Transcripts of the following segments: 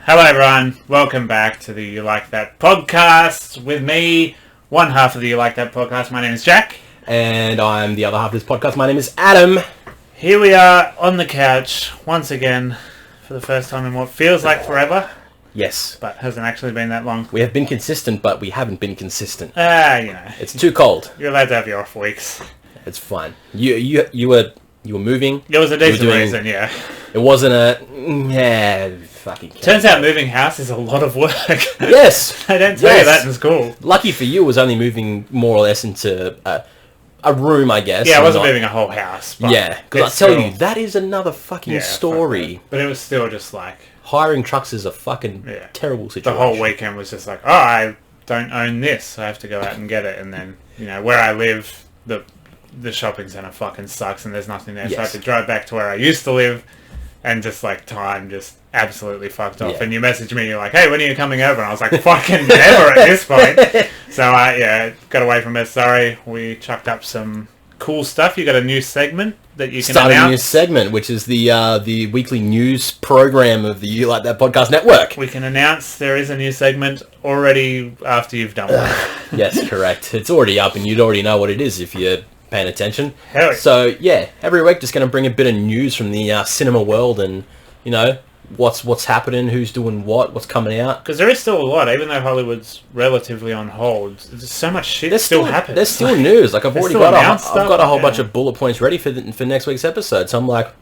Hello everyone, welcome back to the You Like That podcast with me, one half of the You Like That podcast. My name is Jack. And I'm the other half of this podcast. My name is Adam. Here we are on the couch once again for the first time in what feels like forever. Yes. But hasn't actually been that long. We have been consistent, but we haven't been consistent. You know. It's too cold. You're allowed to have your off weeks. It's fine. You were moving. There was a decent reason, yeah. It wasn't fucking Turns out moving house is a lot of work. Yes. They don't tell you that in school. Lucky for you, it was only moving more or less into a room, I guess. Yeah, I wasn't moving a whole house. But yeah, because I tell you, that is another fucking story. But it was still just like... Hiring trucks is a fucking terrible situation. The whole weekend was just like, oh, I don't own this, so I have to go out and get it. And then, you know, where I live, the shopping centre fucking sucks and there's nothing there. So I have to drive back to where I used to live and just, like, time just absolutely fucked off. Yeah. And you messaged me, you're like, hey, when are you coming over? And I was like, fucking never at this point. So I, got away from it. Sorry, we chucked up some cool stuff. You got a new segment that you can announce. A new segment, which is the weekly news program of the You Like That podcast network. We can announce there is a new segment already after you've done one. Yes, correct. It's already up and you'd already know what it is if you're paying attention. Hell yeah. So, yeah, every week just going to bring a bit of news from the cinema world and, you know, what's happening, who's doing what's coming out. Because there is still a lot, even though Hollywood's relatively on hold. There's so much shit still happens. There's still news. Like, I've got a whole bunch of bullet points ready for next week's episode. So I'm like,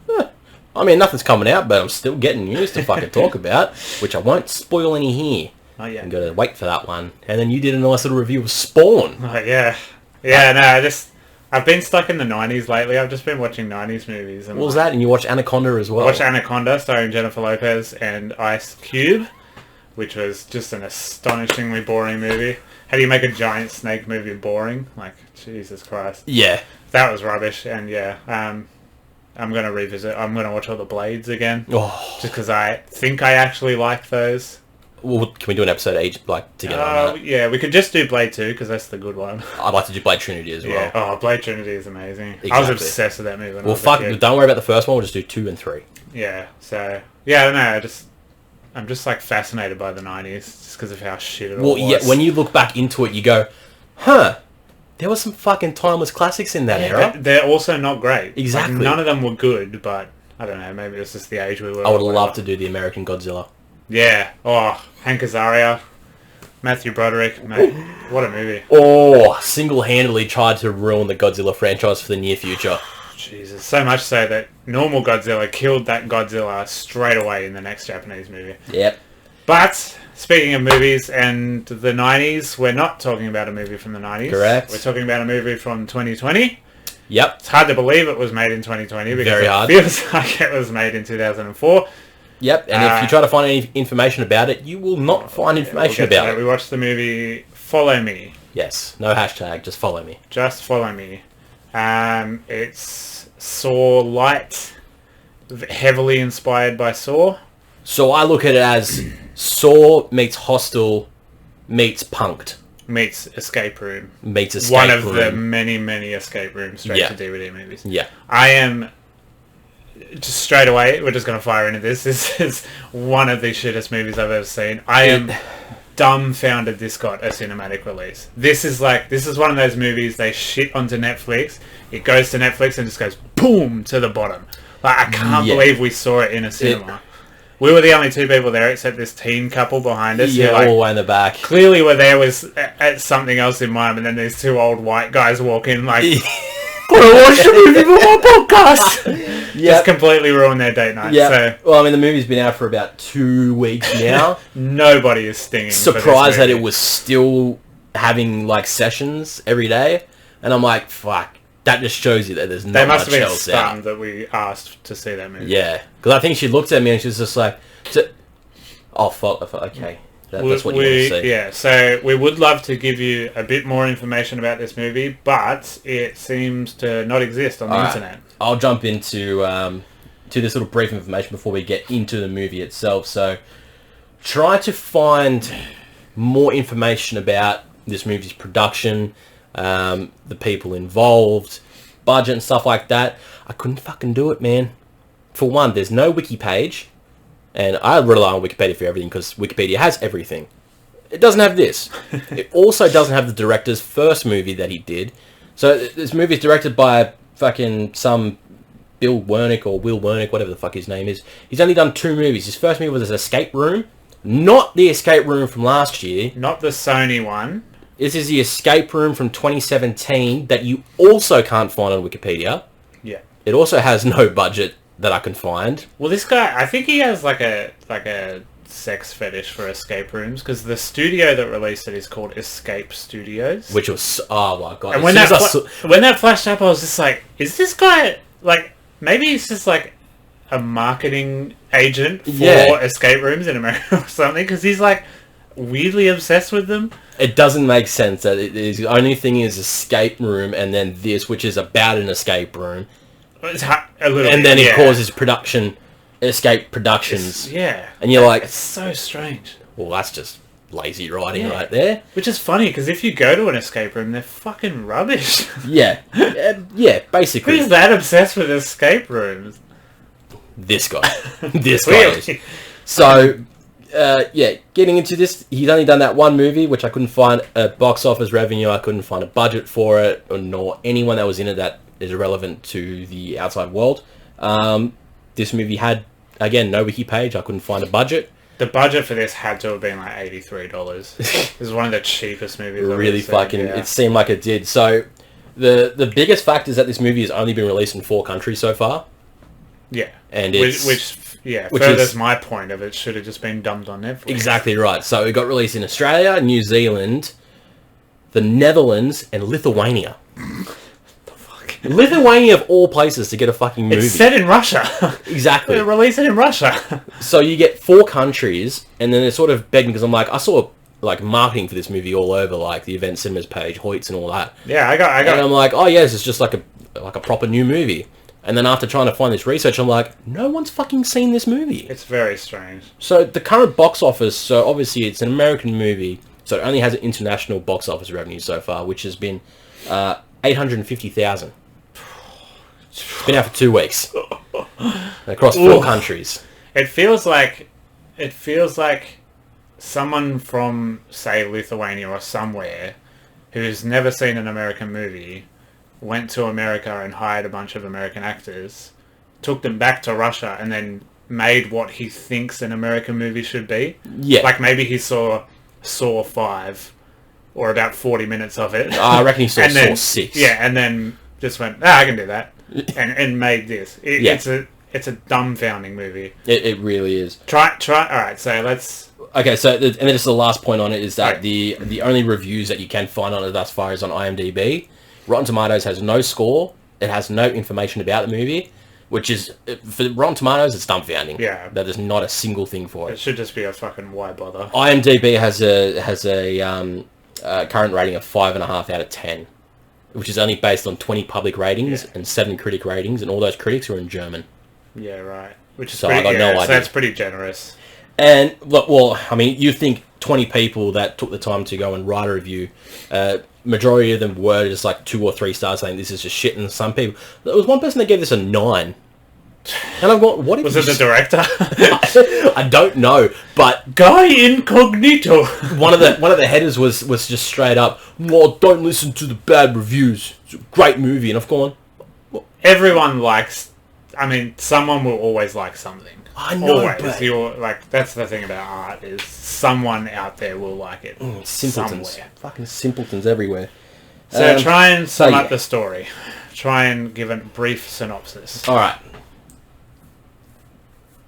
I mean, nothing's coming out, but I'm still getting news to fucking talk about, which I won't spoil any here. Oh, yeah. I'm going to wait for that one. And then you did a nice little review of Spawn. Oh, yeah. Yeah, no, I've been stuck in the 90s lately. I've just been watching 90s movies. And what was that? And you watched Anaconda as well? I watched Anaconda, starring Jennifer Lopez and Ice Cube, which was just an astonishingly boring movie. How do you make a giant snake movie boring? Like, Jesus Christ. Yeah. That was rubbish, and I'm going to revisit. I'm going to watch all the Blades again. Oh. Just because I think I actually like those. Well, can we do an episode each, like, together on that? Yeah, we could just do Blade 2, because that's the good one. I'd like to do Blade Trinity as well. Yeah. Oh, Blade Trinity is amazing. Exactly. I was obsessed with that movie when I was fuck, a kid. don't worry about the first one, we'll just do 2 and 3. Yeah, so... Yeah, no, I'm just, like, fascinated by the 90s, just because of how shit it all was. Well, yeah, when you look back into it, you go, huh, there was some fucking timeless classics in that era. They're also not great. Exactly. Like, none of them were good, but, I don't know, maybe it's just the age we were. I would love to do the American Godzilla. Yeah. Oh, Hank Azaria, Matthew Broderick, mate. What a movie. Oh, single-handedly tried to ruin the Godzilla franchise for the near future. Jesus. So much so that normal Godzilla killed that Godzilla straight away in the next Japanese movie. Yep. But, speaking of movies and the 90s, we're not talking about a movie from the 90s. Correct. We're talking about a movie from 2020. Yep. It's hard to believe it was made in 2020 because Very hard. It feels like it was made in 2004. Yep, and if you try to find any information about it, you will not find information about it. We watched the movie Follow Me. Yes, no hashtag, just follow me. Just Follow Me. It's Saw Light, heavily inspired by Saw. So I look at it as Saw meets Hostel meets Punked. Meets Escape Room. Meets Escape Room. One of the many, many Escape Room straight-to-DVD movies. Yeah. I am... Just straight away, we're just going to fire into this. This is one of the shittest movies I've ever seen. I am dumbfounded this got a cinematic release. This is one of those movies they shit onto Netflix. It goes to Netflix and just goes boom to the bottom. Like, I can't believe we saw it in a cinema. We were the only two people there except this teen couple behind us. Yeah, all the way in the back. Clearly were there was at something else in mind, and then these two old white guys walk in like... I watched the movie for my podcast. Just completely ruined their date night. Yeah. So. Well, I mean, the movie's been out for about 2 weeks now. Nobody is stinging. Surprised that it was still having like sessions every day, and I'm like, fuck. That just shows you that there's not much else out. They must have been stunned that we asked to see that movie. Yeah, because I think she looked at me and she was just like, "Oh fuck, okay." That's what you want to see. Yeah, so we would love to give you a bit more information about this movie, but it seems to not exist on the internet. I'll jump into to this little brief information before we get into the movie itself. So, try to find more information about this movie's production, the people involved, budget and stuff like that. I couldn't fucking do it, man. For one, there's no wiki page. And I rely on Wikipedia for everything because Wikipedia has everything. It doesn't have this. It also doesn't have the director's first movie that he did. So this movie is directed by fucking some Bill Wernick or Will Wernick, whatever the fuck his name is. He's only done 2 movies. His first movie was Escape Room. Not the Escape Room from last year. Not the Sony one. This is the Escape Room from 2017 that you also can't find on Wikipedia. Yeah. It also has no budget that I can find. Well, this guy, I think he has like a sex fetish for escape rooms because the studio that released it is called Escape Studios. Which was, oh my god. And when that flashed up, I was just like, is this guy, like, maybe he's just like a marketing agent for escape rooms in America or something, because he's like weirdly obsessed with them. It doesn't make sense that the only thing is Escape Room and then this, which is about an escape room. It's a little and then it causes Escape Productions. And you're like... It's so strange. Well, that's just lazy writing right there. Which is funny, because if you go to an escape room, they're fucking rubbish. Yeah, basically. Who's that obsessed with escape rooms? This guy. This guy is. So, getting into this, he's only done that one movie, which I couldn't find a box office revenue, I couldn't find a budget for it, nor anyone that was in it that is relevant to the outside world. This movie had, again, no wiki page, I couldn't find a budget. The budget for this had to have been like $83. It was one of the cheapest movies I've really ever fucking, seen, it seemed like it did. So, the biggest fact is that this movie has only been released in 4 countries so far. Yeah. And it's... Which furthers my point of it should have just been dumped on Netflix. Exactly right. So it got released in Australia, New Zealand, the Netherlands, and Lithuania. Lithuania of all places to get a fucking movie. It's set in Russia. Exactly. They release it in Russia. So you get 4 countries, and then it's sort of begging because I'm like, I saw like marketing for this movie all over, like the Event Cinemas page, Hoyts and all that. Yeah, I got. And I'm like, oh yes, it's just like a proper new movie. And then after trying to find this research, I'm like, no one's fucking seen this movie. It's very strange. So the current box office, so obviously it's an American movie, so it only has an international box office revenue so far, which has been $850,000. It's been out for 2 weeks across 4 countries. It feels like someone from, say, Lithuania or somewhere who's never seen an American movie went to America and hired a bunch of American actors, took them back to Russia, and then made what he thinks an American movie should be. Yeah. Like maybe he saw Saw 5 or about 40 minutes of it. I reckon he saw Saw 6. Yeah, and then just went, I can do that. and made this. It's a dumbfounding movie. It really is. Try. Alright, so let's... Okay, so, and then just the last point on it is that the only reviews that you can find on it thus far is on IMDb. Rotten Tomatoes has no score. It has no information about the movie, which is, for Rotten Tomatoes, it's dumbfounding. Yeah. That there's not a single thing for it. It should just be a fucking why bother. IMDb has a current rating of 5.5 out of 10, which is only based on 20 public ratings and 7 critic ratings, and all those critics are in German. Yeah, right. Which is so I got no idea. So that's pretty generous. And, look, well, I mean, you think 20 people that took the time to go and write a review, majority of them were just like 2 or 3 stars saying this is just shit, and some people... There was one person that gave this a 9. And I've got, what was it the director? I don't know, but Guy Incognito. one of the headers was just straight up, well, don't listen to the bad reviews. It's a great movie, and I've gone, well, everyone likes. I mean, someone will always like something. I know, always. But... You're like, that's the thing about art is someone out there will like it. Simpletons, somewhere. Fucking simpletons everywhere. So try and sum up the story. Try and give a brief synopsis. All right.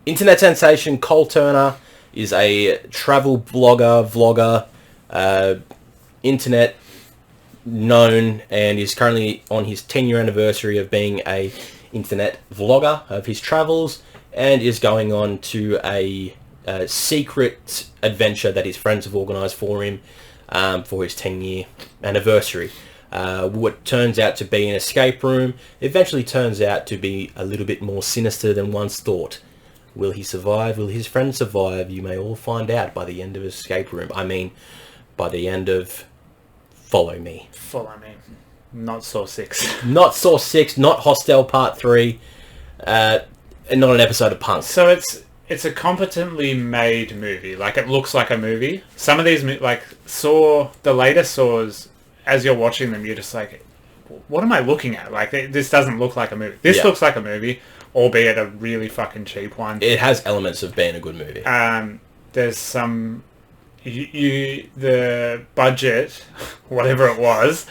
Internet sensation Cole Turner is a travel vlogger, internet known, and is currently on his 10-year anniversary of being a internet vlogger of his travels, and is going on to a secret adventure that his friends have organised for him for his 10-year anniversary. What turns out to be an escape room eventually turns out to be a little bit more sinister than once thought. Will he survive? Will his friends survive? You may all find out by the end of Escape Room. I mean, by the end of Follow Me. Follow Me. Not Saw 6. Not Saw 6, not Hostel Part 3, and not an episode of Punk. So it's a competently made movie. Like, it looks like a movie. Some of these, like, Saw, the later Saws, as you're watching them, you're just like, what am I looking at? Like, this doesn't look like a movie. This looks like a movie, albeit a really fucking cheap one. It has elements of being a good movie. There's some... the budget, whatever it was,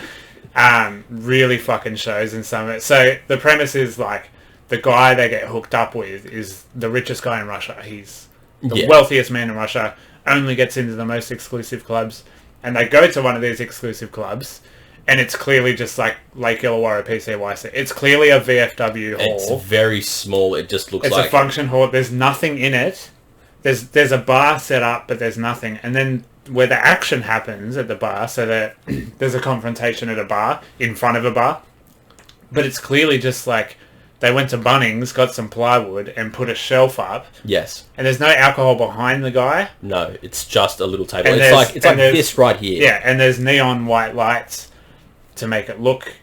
really fucking shows in some of it. So the premise is, like, the guy they get hooked up with is the richest guy in Russia. He's the wealthiest man in Russia, only gets into the most exclusive clubs, and they go to one of these exclusive clubs, and it's clearly just like Lake Illawarra PCYC. It's clearly a VFW hall. It's very small. It just looks like... It's a function hall. There's nothing in it. There's a bar set up, but there's nothing. And then where the action happens at the bar, so that there's a confrontation at a bar, in front of a bar, but it's clearly just like they went to Bunnings, got some plywood, and put a shelf up. Yes. And there's no alcohol behind the guy. No, it's just a little table. And it's like this right here. Yeah, and there's neon white lights to make it look,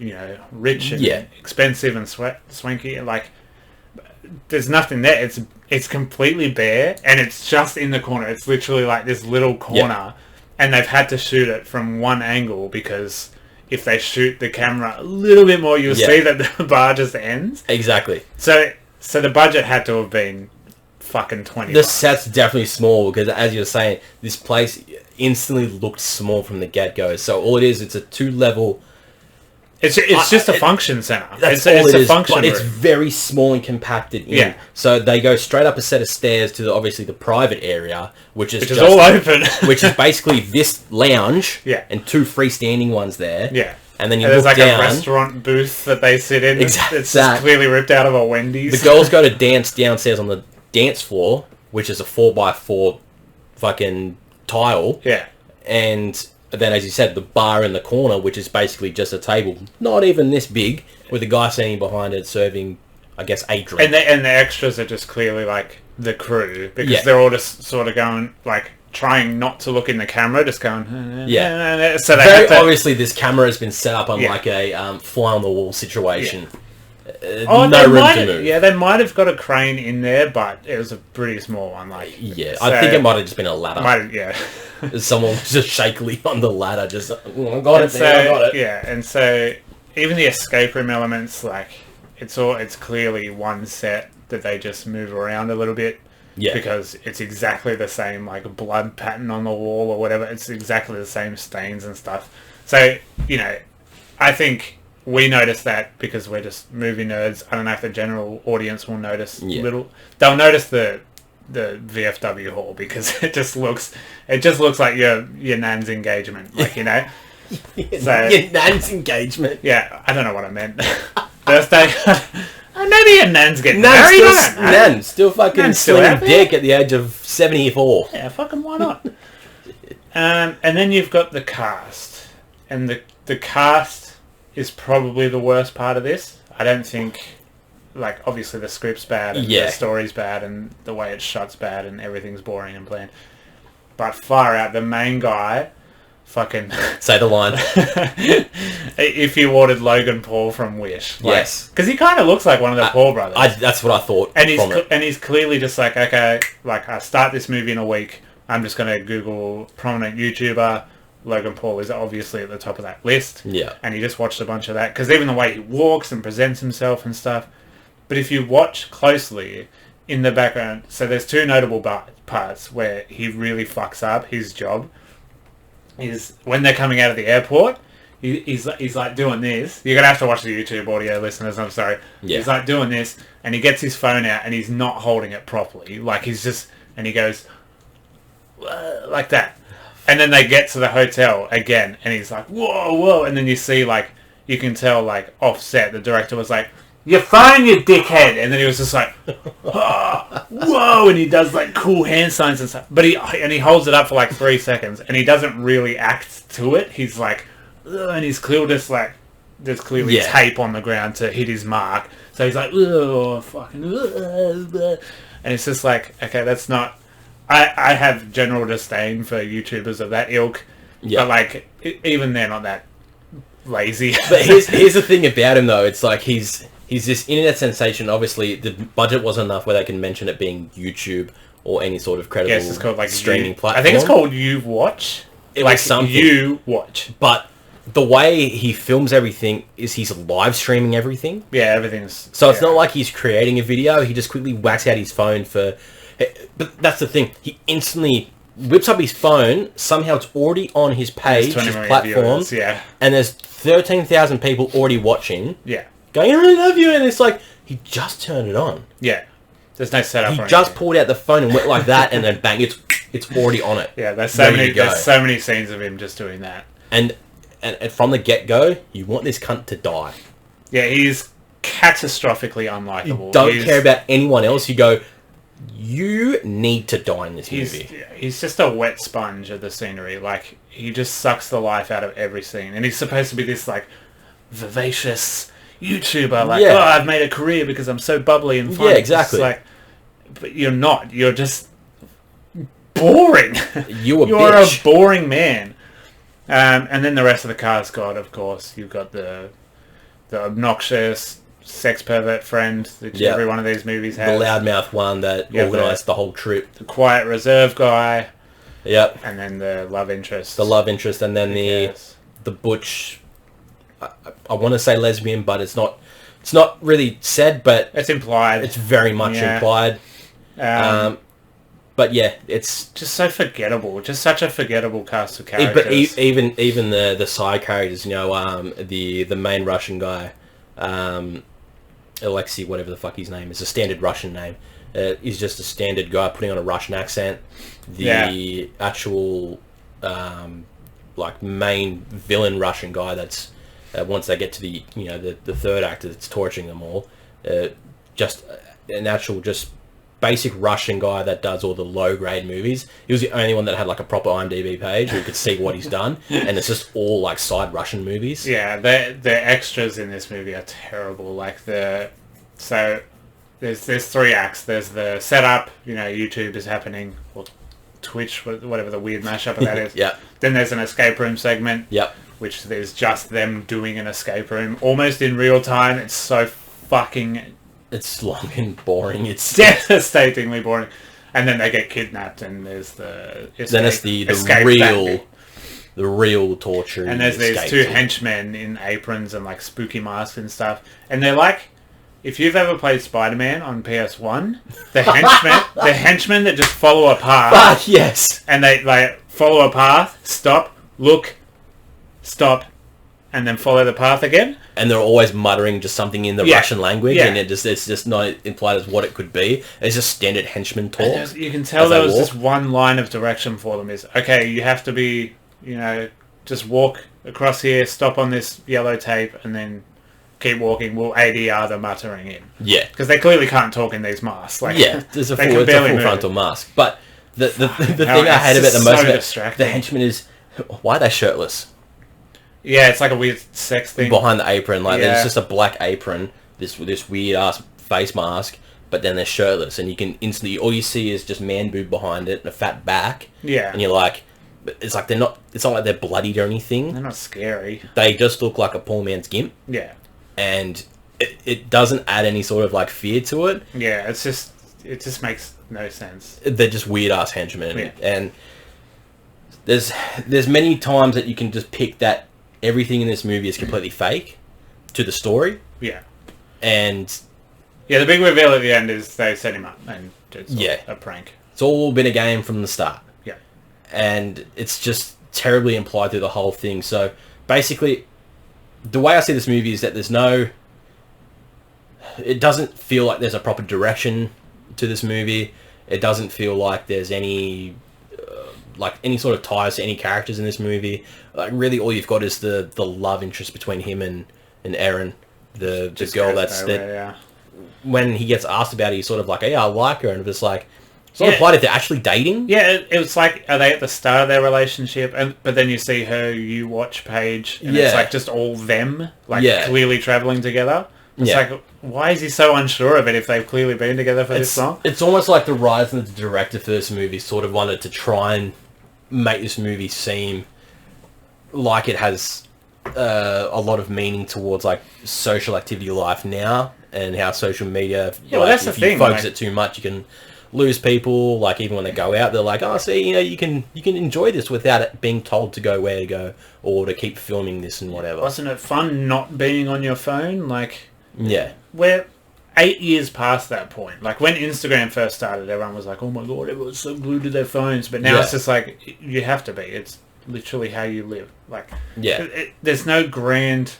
rich and expensive and swanky. Like, there's nothing there. It's completely bare, and it's just in the corner. It's literally like this little corner, and they've had to shoot it from one angle because if they shoot the camera a little bit more, you'll see that the bar just ends. Exactly. So the budget had to have been fucking 20. The set's definitely small because, as you're saying, this place instantly looked small from the get-go. So all it is, it's a 2-level... It's just a function center. That's it's all it is, function but room. it's very small and compacted in. Yeah. So they go straight up a set of stairs to obviously the private area, which is all open. which is basically this lounge. Yeah. And 2 freestanding ones there. Yeah. And then there's like down, a restaurant booth that they sit in. Exactly. It's just clearly ripped out of a Wendy's. The girls go to dance downstairs on the dance floor, which is a 4x4 fucking tile. Yeah. And then, as you said, the bar in the corner, which is basically just a table, not even this big, with a guy standing behind it serving, I guess, a drink. And the extras are just clearly like the crew, because they're all just sort of going, like, trying not to look in the camera, just going... So they very obviously this camera has been set up on like a fly-on-the-wall situation. No room to move. Yeah, they might have got a crane in there, but it was a pretty small one. Like, yeah, so I think it might have just been a ladder. Yeah. Someone was just shakily on the ladder, just, I got it. Yeah, and so even the escape room elements, like, it's clearly one set that they just move around a little bit. Yeah. Because it's exactly the same, like, blood pattern on the wall or whatever. It's exactly the same stains and stuff. So, I think we notice that because we're just movie nerds. I don't know if the general audience will notice little. They'll notice the VFW hall because it just looks like your nan's engagement, like, So your nan's engagement. Yeah, I don't know what I meant. Birthday. Maybe your nan's getting married. Nan still fucking slinging dick at the age of 74. Yeah, fucking why not? And then you've got the cast, and the cast is probably the worst part of this. I don't think, like, obviously the script's bad and the story's bad and the way it's shot's bad and everything's boring and bland. But far out, the main guy, fucking... Say the line. If you ordered Logan Paul from Wish. Like, yes. Because he kind of looks like one of the Paul brothers. That's what I thought. And he's clearly just like, okay, like, I start this movie in a week, I'm just going to Google prominent YouTuber. Logan Paul is obviously at the top of that list. Yeah. And he just watched a bunch of that. Because even the way he walks and presents himself and stuff. But if you watch closely in the background, so there's 2 notable parts where he really fucks up his job. Is when they're coming out of the airport, he's like doing this. You're going to have to watch the YouTube audio, listeners, I'm sorry. Yeah. He's like doing this, and he gets his phone out, and he's not holding it properly. Like, he's just... And he goes... like that. And then they get to the hotel again, and he's like, whoa, and then you see, like, you can tell, like, offset, the director was like, your phone, you dickhead, and then he was just like, oh, whoa, and he does, like, cool hand signs and stuff, but he holds it up for, like, 3 seconds, and he doesn't really act to it, he's like, ugh, and he's clearly just, like, there's clearly tape on the ground to hit his mark, so he's like, oh, fucking, and it's just like, okay, that's not... I have general disdain for YouTubers of that ilk, but, like, even they're not that lazy. But here's the thing about him, though. It's like he's he's this internet sensation. Obviously, the budget wasn't enough where they can mention it being YouTube or any sort of credible Yes, it's called like streaming platform. I think it's called You Watch. It like was something. You Watch. But the way he films everything is he's live streaming everything. Yeah, everything's... So it's not like he's creating a video. He just quickly whacks out his phone for... But that's the thing. He instantly whips up his phone. Somehow it's already on his page, his platform. Viewers, yeah. And there's 13,000 people already watching. Yeah. Going, I really love you. And it's like, he just turned it on. Yeah. There's no setup. He just pulled out the phone and went like that, and then bang, it's already on it. Yeah, there's so many scenes of him just doing that. And from the get-go, you want this cunt to die. Yeah, he's catastrophically unlikable. You don't care about anyone else. You go, you need to die in this movie. He's just a wet sponge of the scenery. Like, he just sucks the life out of every scene. And he's supposed to be this, like, vivacious YouTuber. Like, oh, I've made a career because I'm so bubbly and fun. Yeah, exactly. It's like, but you're not. You're just boring. You're a boring man. And then the rest of the cast, God, of course, you've got the obnoxious sex pervert friend that every one of these movies has. The loudmouth one that organised the whole trip. The quiet reserve guy. Yep. And then the love interest. The love interest, and then the butch. I want to say lesbian, but it's not. It's not really said, but it's implied. It's very much implied. But yeah, it's just so forgettable. Just such a forgettable cast of characters. But even the side characters, you know, the main Russian guy, Alexei, whatever the fuck his name is, a standard Russian name. He's just a standard guy putting on a Russian accent. The actual like main villain Russian guy that's once they get to the the third actor that's torturing them all, just an actual just basic Russian guy that does all the low grade movies. He was the only one that had like a proper IMDb page where you could see what he's done, and it's just all like side Russian movies. Yeah, the extras in this movie are terrible. Like there's 3 acts. There's the setup, YouTube is happening, or Twitch, whatever the weird mashup of that is. Yeah. Then there's an escape room segment. Yep. Which there's just them doing an escape room almost in real time. It's so fucking... It's long and boring. It's devastatingly boring. And then they get kidnapped, and there's the escape, then it's the real torture. And there's these 2 henchmen in aprons and like spooky masks and stuff. And they're like, if you've ever played Spider-Man on PS1, the henchmen that just follow a path. Yes. And they like follow a path, stop, look, stop, and then follow the path again. And they're always muttering just something in the Russian language, and it's just not implied as what it could be. It's just standard henchman talk. You can tell there was just one line of direction for them is, okay, you have to be, just walk across here, stop on this yellow tape, and then keep walking. We'll ADR the muttering in. Yeah. Because they clearly can't talk in these masks. Like, there's a full frontal mask. But the thing I hate about the most about the henchmen is, why are they shirtless? Yeah, it's like a weird sex thing. Behind the apron, like there's just a black apron, this weird ass face mask, but then they're shirtless, and you can instantly, all you see is just man boob behind it and a fat back. Yeah. And you're like, it's like it's not like they're bloodied or anything. They're not scary. They just look like a poor man's gimp. Yeah. And it doesn't add any sort of like fear to it. Yeah, it just makes no sense. They're just weird ass henchmen. Yeah. And there's many times that you can just pick that everything in this movie is completely fake to the story. Yeah. And the big reveal at the end is they set him up and it's a prank. It's all been a game from the start. Yeah. And it's just terribly implied through the whole thing. So basically, the way I see this movie is that it doesn't feel like there's a proper direction to this movie. It doesn't feel like there's any sort of ties to any characters in this movie. Like really, all you've got is the love interest between him and Erin, the girl when he gets asked about it, he's sort of like, "Hey, I like her," and it's like, it's not implied if they're actually dating. Yeah, it was like, are they at the start of their relationship? But then you see her You Watch page, and it's like just all them, clearly traveling together. It's like, why is he so unsure of it if they've clearly been together for this long? It's almost like the writer and the director for this movie sort of wanted to try and make this movie seem like it has a lot of meaning towards like social activity life now, and how social media, Yeah, well, that's the if thing, you focus like- it too much, you can lose people. Like, even when they go out, they're like, oh, see, you can enjoy this without it being told to go where to go or to keep filming this and whatever. Wasn't it fun not being on your phone? Like, Yeah. we're 8 years past that point. Like, when Instagram first started, everyone was like, oh my god, everyone's so glued to their phones. But now Yeah. it's just like, you have to be. It's literally how you live. Like, Yeah. there's no grand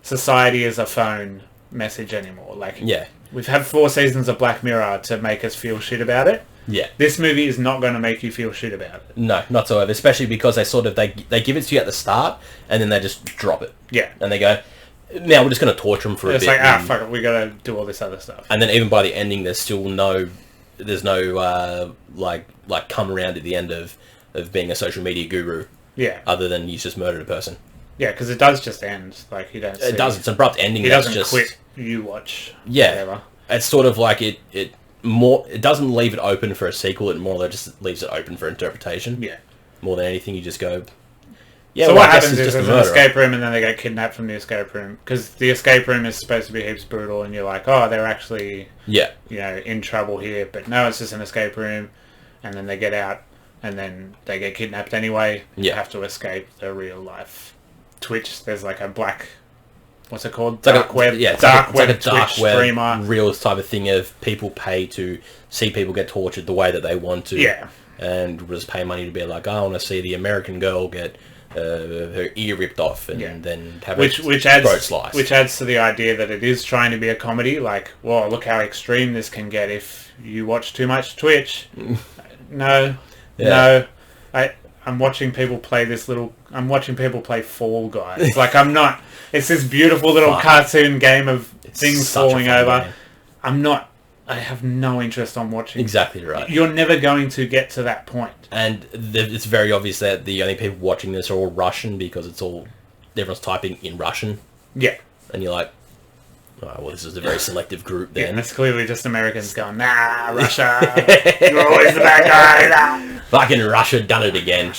society as a phone message anymore. Like, Yeah. we've had 4 seasons of Black Mirror to make us feel shit about it. Yeah. This movie is not going to make you feel shit about it. No, not so ever. Especially because they give it to you at the start and then they just drop it. Yeah. And they go, now we're just going to torture them for a It's bit. like, fuck it, we got to do all this other stuff. And then even by the ending, there's no like come around at the end of being a social media guru. Yeah. Other than you just murdered a person. Yeah, because it does just end. Like, you don't see... It does. It's an abrupt ending. He doesn't just quit. You watch. Yeah. Whatever. It's sort of like it doesn't leave it open for a sequel. It more or less just leaves it open for interpretation. Yeah. More than anything, you just go. Yeah. So well, what I guess happens it's is just there's a an murderer. escape room and then they get kidnapped from the escape room. Because the escape room is supposed to be heaps brutal and you're like, oh, they're actually, Yeah. in trouble here. But no, it's just an escape room. And then they get out and then they get kidnapped anyway. You Yeah. have to escape the real life. Twitch, there's like a black... What's it called? It's like Dark web. Yeah, it's dark like web a dark Twitch web streamer. real type of thing of people pay to see people get tortured the way that they want to. Yeah. And just pay money to be like, I want to see the American girl get her ear ripped off and Yeah. then have Which her throat adds sliced. which adds to the idea that it is trying to be a comedy. Like, well, look how extreme this can get if you watch too much Twitch. No, Yeah. no, I'm watching people play I'm watching people play Fall Guys. Like, I'm not. It's this beautiful little Fuck. cartoon game of It's things such a falling fun over. game. I'm not. I have no interest on watching. Exactly right. You're never going to get to that point. And it's very obvious that the only people watching this are all Russian because everyone's typing in Russian. Yeah. And you're like, oh, well, this is a very selective group Yeah, then. and it's clearly just Americans going, nah, Russia, you're always the bad guy. Nah. Fucking Russia done it again.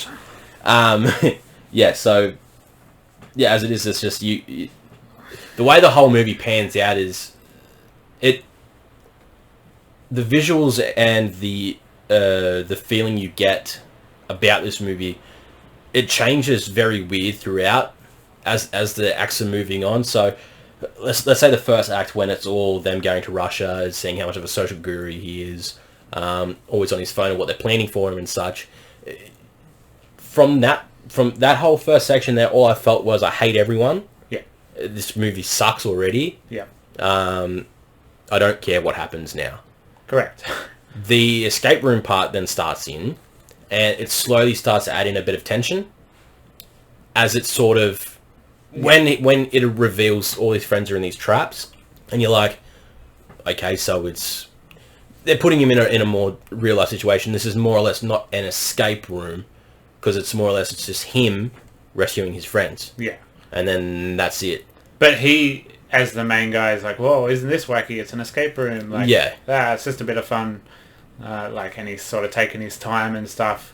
Yeah, so... Yeah, as it is, it's just... you the way the whole movie pans out is... The visuals and the feeling you get about this movie, it changes very weird throughout as the acts are moving on. So let's say the first act, when it's all them going to Russia, seeing how much of a social guru he is, always on his phone and what they're planning for him and such. From that whole first section there, all I felt was I hate everyone. Yeah. This movie sucks already. Yeah. I don't care what happens now. Correct. The escape room part then starts in, and it slowly starts to add in a bit of tension as it sort of... When it reveals all his friends are in these traps, and you're like, okay, so they're putting him in a more real-life situation. This is more or less not an escape room, because it's more or less it's just him rescuing his friends. Yeah. And then that's it. But he, as the main guy, is like, whoa, isn't this wacky? It's an escape room. Like, Yeah. It's just a bit of fun. And he's sort of taking his time and stuff.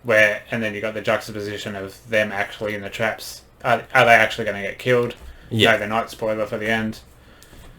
And then you got the juxtaposition of them actually in the traps. Are they actually going to get killed? Yeah. No, they're not. Spoiler for the end.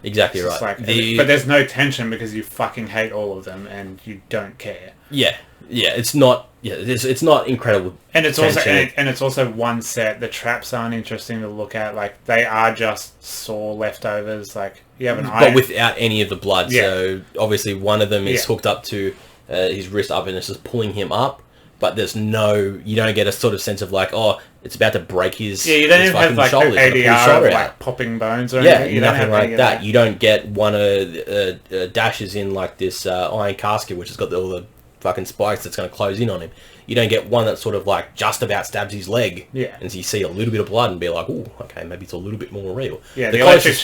Exactly It's just right. like, but there's no tension because you fucking hate all of them and you don't care. Yeah. It's not... Yeah, it's not incredible. And it's also tension. and it's also one set. The traps aren't interesting to look at. Like, they are just saw leftovers. Like, you have an eye. But without any of the blood. Yeah. So obviously one of them is Yeah. hooked up to his wrist up and it's just pulling him up. But there's you don't get a sort of sense of like, oh, it's about to break his Yeah, you don't his even have fucking like shoulder. the It's gonna pull his ADR shoulder of out. like popping bones or Yeah, anything. You don't nothing have like any of that. You don't get one of Dashes in like this iron casket, which has got all the fucking spikes that's going to close in on him. You don't get one that sort of like just about stabs his leg. Yeah. And so you see a little bit of blood and be like, oh, okay, maybe it's a little bit more real. Yeah, the electric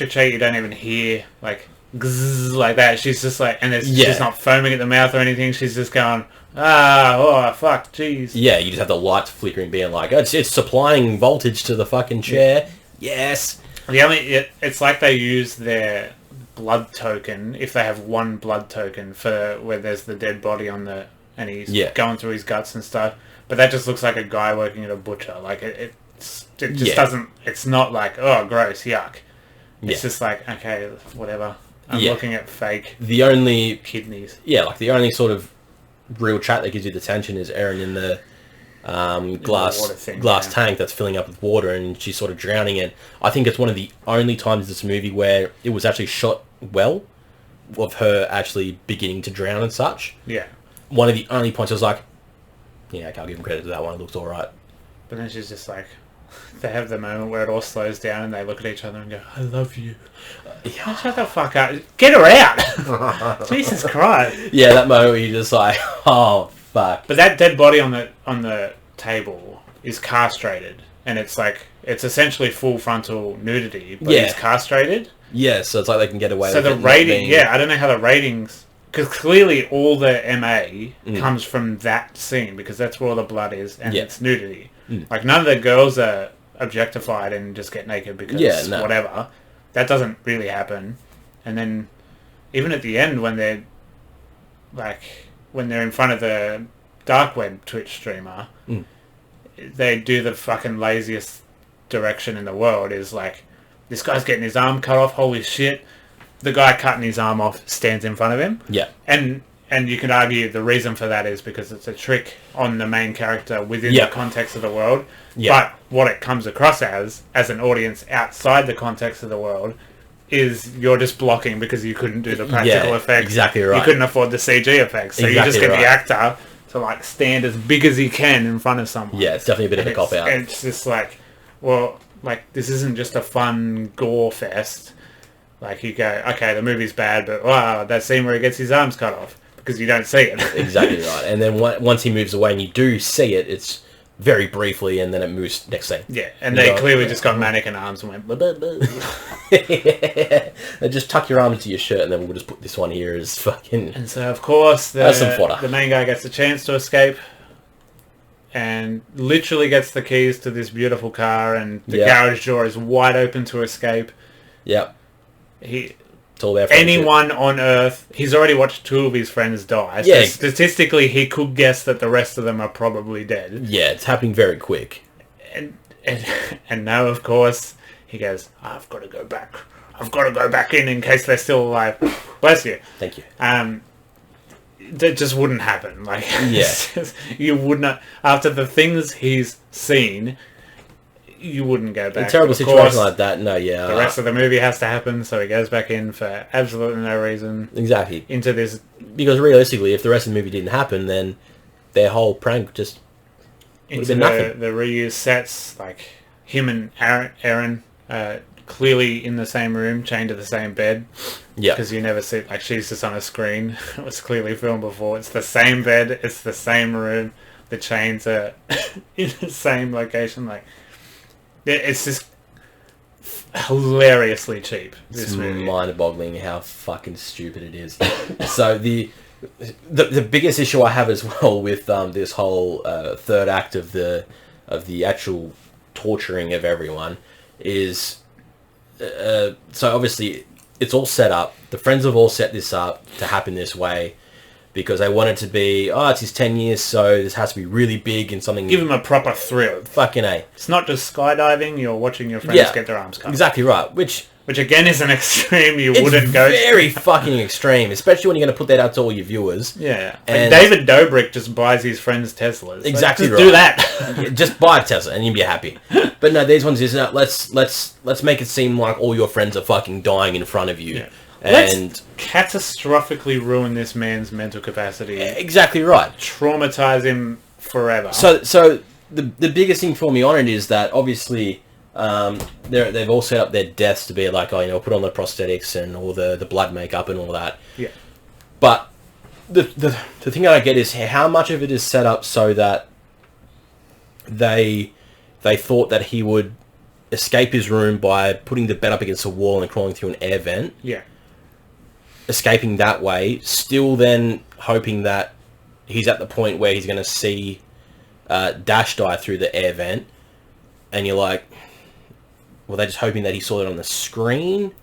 chair, you don't even hear like gzzz, like that. She's just like, and she's not foaming at the mouth or anything. She's just going, oh fuck, jeez. Yeah, you just have the lights flickering, being like, it's supplying voltage to the fucking chair. Yes. It's like they use their blood token if they have one blood token for where there's the dead body and he's going through his guts and stuff. But that just looks like a guy working at a butcher. Like it just doesn't. It's not like, oh, gross, yuck. It's just like, okay, whatever. I'm looking at fake the only kidneys. Yeah, like the only sort of real chat that gives you the tension is Erin in the glass tank that's filling up with water, and she's sort of drowning in. I think it's one of the only times in this movie where it was actually shot well, of her actually beginning to drown and such. Yeah. One of the only points I was like, yeah, I can't give him credit to that one. It looks all right. But then she's just like, they have the moment where it all slows down and they look at each other and go, I love you. Yeah, shut the fuck up. Get her out. Jesus Christ. Yeah, that moment where you're just like, oh, fuck. But that dead body on the table is castrated. And it's like, it's essentially full frontal nudity, but it's castrated. Yeah, so it's like they can get away with it. So the rating, I don't know how the ratings... Because clearly all the MA comes from that scene, because that's where all the blood is, and it's nudity. Like, none of the girls are objectified and just get naked because whatever. That doesn't really happen. And then, even at the end, when they're in front of the dark web Twitch streamer, they do the fucking laziest direction in the world. Is like, this guy's getting his arm cut off, holy shit. The guy cutting his arm off stands in front of him. Yeah. And you could argue the reason for that is because it's a trick on the main character within the context of the world. Yeah. But what it comes across as an audience outside the context of the world, is you're just blocking because you couldn't do the practical effects. Exactly right. You couldn't afford the CG effects. So you just get the actor to like stand as big as he can in front of someone. Yeah, it's definitely a bit of a cop-out. And it's just like, well, like, this isn't just a fun gore fest. Like, you go, okay, the movie's bad, but wow, that scene where he gets his arms cut off, because you don't see it. Exactly right. And then once he moves away and you do see it, it's very briefly, and then it moves next scene. Yeah, and they clearly just got mannequin arms and went, blah, blah, blah. They just tuck your arm into your shirt, and then we'll just put this one here as fucking... And so, of course, that's some fodder. The main guy gets a chance to escape, and literally gets the keys to this beautiful car, and the garage door is wide open to escape. Yep. Anyone on Earth, he's already watched 2 of his friends die. So statistically, he could guess that the rest of them are probably dead. Yeah, it's happening very quick. And now, of course, he goes, I've got to go back. I've got to go back in case they're still alive. Bless you. Thank you. That just wouldn't happen. Like, you would not, after the things he's seen... You wouldn't go back. In a terrible situation like that, no, yeah. The rest of the movie has to happen, so he goes back in for absolutely no reason. Exactly. Into this... Because realistically, if the rest of the movie didn't happen, then their whole prank just would have been nothing. The reused sets, like him and Erin clearly in the same room, chained to the same bed. Yeah. Because you never see... Like, she's just on a screen. It was clearly filmed before. It's the same bed. It's the same room. The chains are in the same location. Like... It's just hilariously cheap. It's mind-boggling how fucking stupid it is. So the biggest issue I have as well with this whole third act of the actual torturing of everyone is so obviously it's all set up. The friends have all set this up to happen this way. Because they want it to be, it's his 10 years, so this has to be really big and something... Give him a proper thrill. Fucking A. It's not just skydiving, you're watching your friends get their arms cut. Exactly right, which again is an extreme you wouldn't go to. It's very fucking extreme, especially when you're going to put that out to all your viewers. Yeah. And David Dobrik just buys his friends Teslas. Exactly right. Do that. Just buy a Tesla and you'll be happy. But no, these ones is, let's make it seem like all your friends are fucking dying in front of you. Yeah. And let's catastrophically ruin this man's mental capacity. Exactly right. Traumatize him forever. So the biggest thing for me on it is that obviously they've all set up their deaths to be like, put on the prosthetics and all the blood makeup and all that. Yeah. But the thing that I get is how much of it is set up so that they thought that he would escape his room by putting the bed up against a wall and crawling through an air vent. Yeah. Escaping that way, still then hoping that he's at the point where he's going to see Dash die through the air vent, and you're like, well, they're just hoping that he saw it on the screen,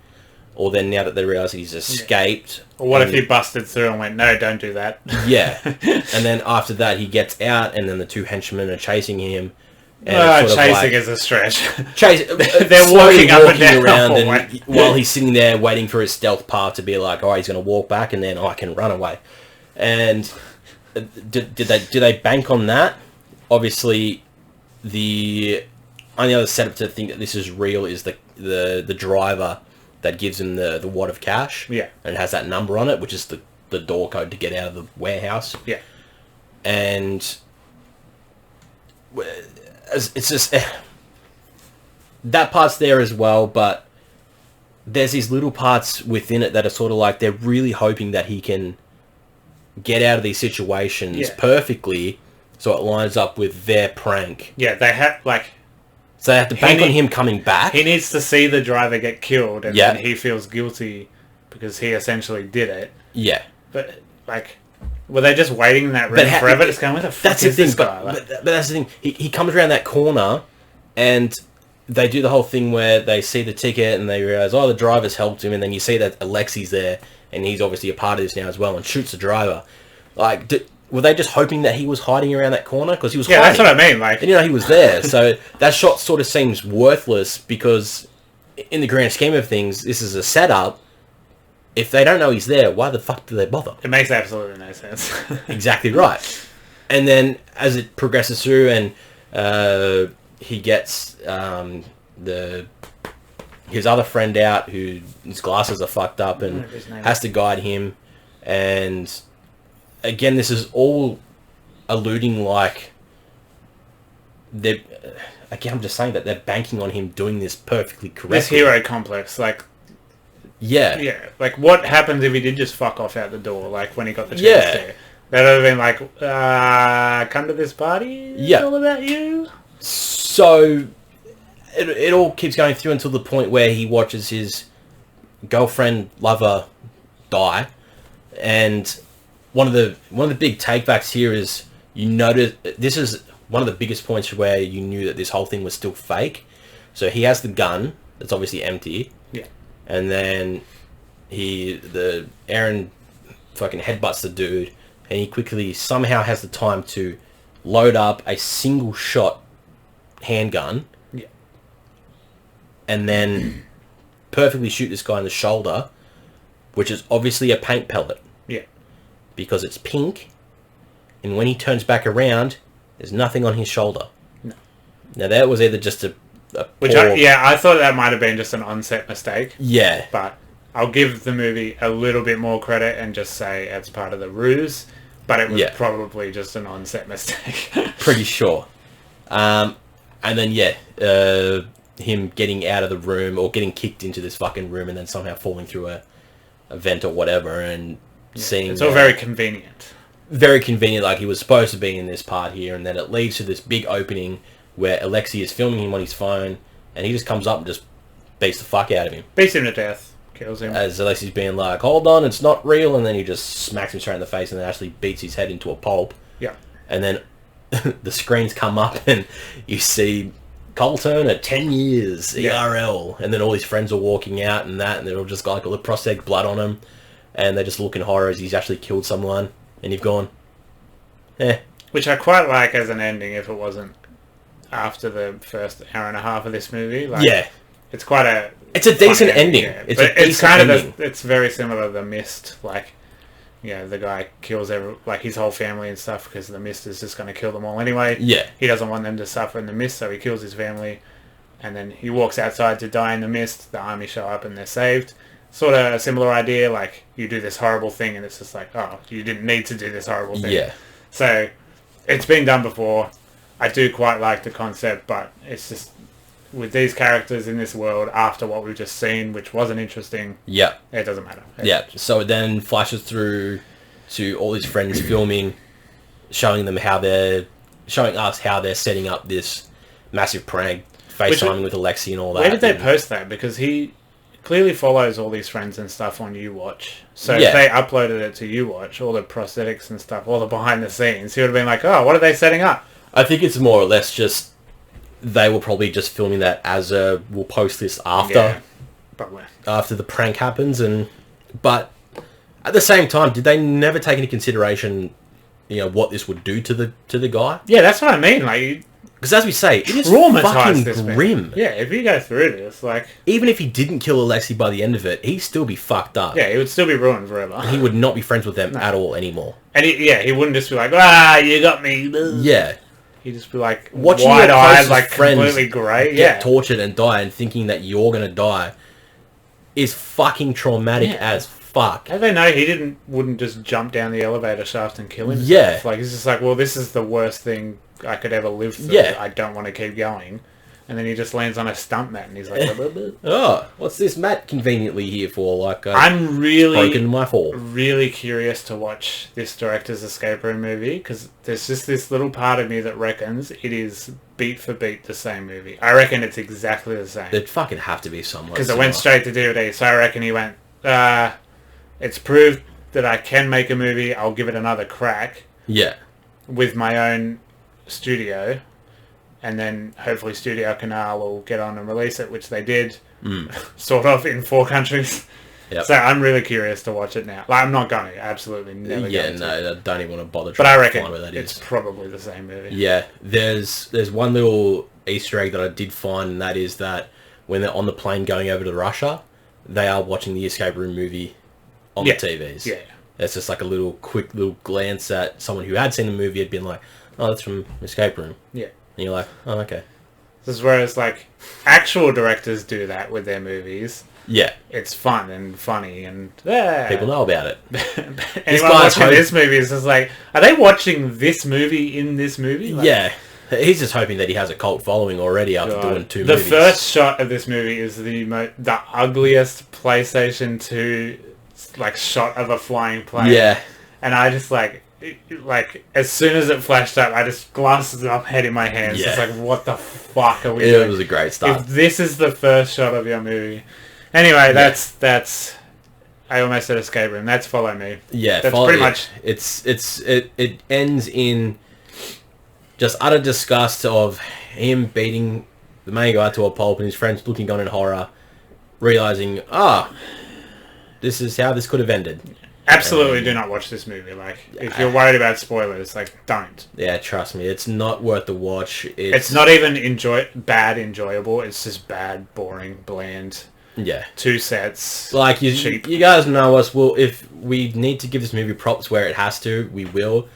or then now that they realise that he's escaped... Or what if he busted through and went, no, don't do that? Yeah. And then after that, he gets out, and then the 2 henchmen are chasing him, And chasing is a stretch. They're walking up and down around, and while he's sitting there waiting for his stealth path to be like, oh, he's going to walk back, and then I can run away. And did they bank on that? Obviously, the only other setup to think that this is real is the driver that gives him the wad of cash. Yeah, and it has that number on it, which is the door code to get out of the warehouse. Yeah, and it's just that part's there as well, but there's these little parts within it that are sort of like they're really hoping that he can get out of these situations perfectly, so it lines up with their prank. Yeah, they have so they have to bank on him coming back. He needs to see the driver get killed, and then he feels guilty because he essentially did it. Yeah, but were they just waiting in that room forever? Just going, where the fuck is this guy? But that's the thing. He comes around that corner, and they do the whole thing where they see the ticket and they realize, oh, the driver's helped him, and then you see that Alexi's there, and he's obviously a part of this now as well, and shoots the driver. Were they just hoping that he was hiding around that corner? Because he was hiding. Yeah, that's what I mean. And, he was there. So that shot sort of seems worthless because in the grand scheme of things, this is a setup. If they don't know he's there, why the fuck do they bother? It makes absolutely no sense. Exactly right. And then as it progresses through and he gets his other friend out who his glasses are fucked up and has to guide him. And again, this is all alluding I'm just saying that they're banking on him doing this perfectly correctly. This hero complex, Yeah, what happens if he did just fuck off out the door, when he got the chance to? That would have been come to this party? It's all about you? So, it all keeps going through until the point where he watches his girlfriend, lover, die. And one of the big takebacks here is, you notice, this is one of the biggest points where you knew that this whole thing was still fake. So he has the gun, that's obviously empty. Yeah. And then Aaron fucking headbutts the dude, and he quickly somehow has the time to load up a single shot handgun. Yeah. And then perfectly shoot this guy in the shoulder, which is obviously a paint pellet. Yeah. Because it's pink, and when he turns back around, there's nothing on his shoulder. No. Now that was either just a I thought that might have been just an on-set mistake. Yeah. But I'll give the movie a little bit more credit and just say it's part of the ruse, but it was probably just an on-set mistake. Pretty sure. And then, him getting out of the room or getting kicked into this fucking room and then somehow falling through a vent or whatever and seeing... It's all very convenient. Very convenient, he was supposed to be in this part here, and then it leads to this big opening where Alexi is filming him on his phone, and he just comes up and just beats the fuck out of him. Beats him to death. Kills him. As Alexi's being like, hold on, it's not real, and then he just smacks him straight in the face and then actually beats his head into a pulp. Yeah. And then the screens come up and you see Colton at 10 years, ERL, and then all his friends are walking out and they're all just got all the prosthetic blood on him, and they just look in horror as he's actually killed someone, and you've gone, Which I quite like as an ending if it wasn't after the first hour and a half of this movie. It's quite a... It's a decent ending. It's very similar to The Mist. The guy kills his whole family and stuff because the Mist is just going to kill them all anyway. Yeah. He doesn't want them to suffer in the Mist, so he kills his family. And then he walks outside to die in the Mist. The army show up and they're saved. Sort of a similar idea. You do this horrible thing and it's just you didn't need to do this horrible thing. Yeah. So, it's been done before. I do quite like the concept, but it's just with these characters in this world after what we've just seen, which wasn't interesting. Yeah, it doesn't matter. So it then flashes through to all his friends filming, showing us how they're setting up this massive prank, FaceTiming with Alexi and all that. Where did they post that? Because he clearly follows all these friends and stuff on YouWatch. So if they uploaded it to YouWatch, all the prosthetics and stuff, all the behind the scenes, he would have been like, oh, what are they setting up? I think it's more or less just they were probably just filming that as we'll post this after after the prank happens, but at the same time, did they never take into consideration what this would do to the guy? Yeah, that's what I mean. Because as we say, it is Traumatized this fucking man. grim. Yeah, if you go through this, like... Even if he didn't kill Alexei by the end of it, he'd still be fucked up. Yeah, he would still be ruined forever. He would not be friends with them at all anymore. And he wouldn't just be like, ah, you got me. Yeah. He'd just be like, Watching wide-eyed, like, friends completely grey. get tortured and die and thinking that you're going to die is fucking traumatic as fuck. How do they know he wouldn't just jump down the elevator shaft and kill himself? Yeah. Like, he's just like, well, this is the worst thing I could ever live through. Yeah. I don't want to keep going. And then he just lands on a stump mat and he's like, oh, what's this mat conveniently here for? Like, I'm really broken my fall. really curious to watch this director's escape room movie because there's just this little part of me that reckons it is beat for beat the same movie. I reckon it's exactly the same. It'd fucking have to be somewhat Because it went straight to DVD, so I reckon he went, it's proved that I can make a movie, I'll give it another crack. Yeah. With my own studio, and then hopefully Studio Canal will get on and release it, which they did, sort of, in 4 countries. Yep. So I'm really curious to watch it now. Like, I'm not going to, absolutely never going to. No, I don't even want to bother but trying I to reckon find where that it's is. probably the same movie. Yeah, there's one little Easter egg that I did find, and that is that when they're on the plane going over to Russia, they are watching the escape room movie on the TVs. Yeah. It's just like a quick little glance at someone who had seen the movie had been like, oh, that's from Escape Room. Yeah. And you're like, oh, okay. This is whereas, like, actual directors do that with their movies. Yeah. It's fun and funny and... People know about it. Anyone watching this movie is just like, are they watching this movie in this movie? Like, yeah. He's just hoping that he has a cult following already after doing 2 movies. The first shot of this movie is the ugliest PlayStation 2 like shot of a flying plane. Yeah. And I just like as soon as it flashed up, I just glanced up, head in my hands. Yeah. It's like, what the fuck are we doing? It was a great start. If this is the first shot of your movie. Anyway, that's I almost said Escape Room. That's Follow Me. Yeah, that's pretty much. It ends in just utter disgust of him beating the main guy to a pulp and his friends looking on in horror, realizing, this is how this could have ended. Absolutely do not watch this movie. Like, if you're worried about spoilers, like, don't. Yeah, trust me, it's not worth the watch. It's not even enjoyable. It's just bad, boring, bland. Yeah. 2 sets. Like, cheap. You guys know us. Well, if we need to give this movie props where it has to, we will.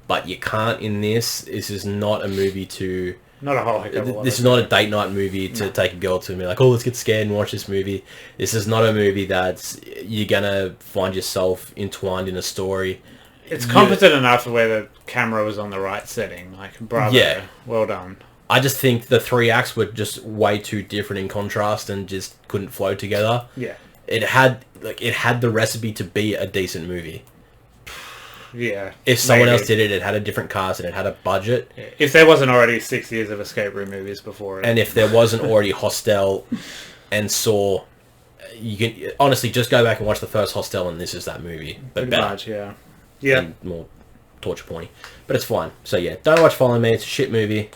But you can't in this. This is not a movie to... Not a whole heck of a lot. This is not a date night movie to take a girl to and be like, oh, let's get scared and watch this movie. This is not a movie that you're going to find yourself entwined in a story. It's competent enough where the camera was on the right setting. Like, bravo. Yeah. Well done. I just think the 3 acts were just way too different in contrast and just couldn't flow together. Yeah. It had the recipe to be a decent movie. Yeah. If someone else did it, it had a different cast and it had a budget. Yeah. If there wasn't already 6 years of escape room movies before it. And if there wasn't already Hostel and Saw, you can honestly just go back and watch the first Hostel and this is that movie. But pretty better. Much, yeah. Yeah. And more torture pointy. But it's fine. So yeah, don't watch Follow Me. It's a shit movie.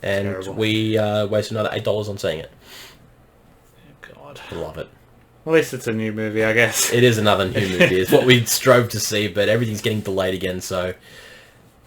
And terrible. We wasted another $8 on seeing it. God. I love it. At least it's a new movie, I guess. It is another new movie. It's what we strove to see, but everything's getting delayed again, so...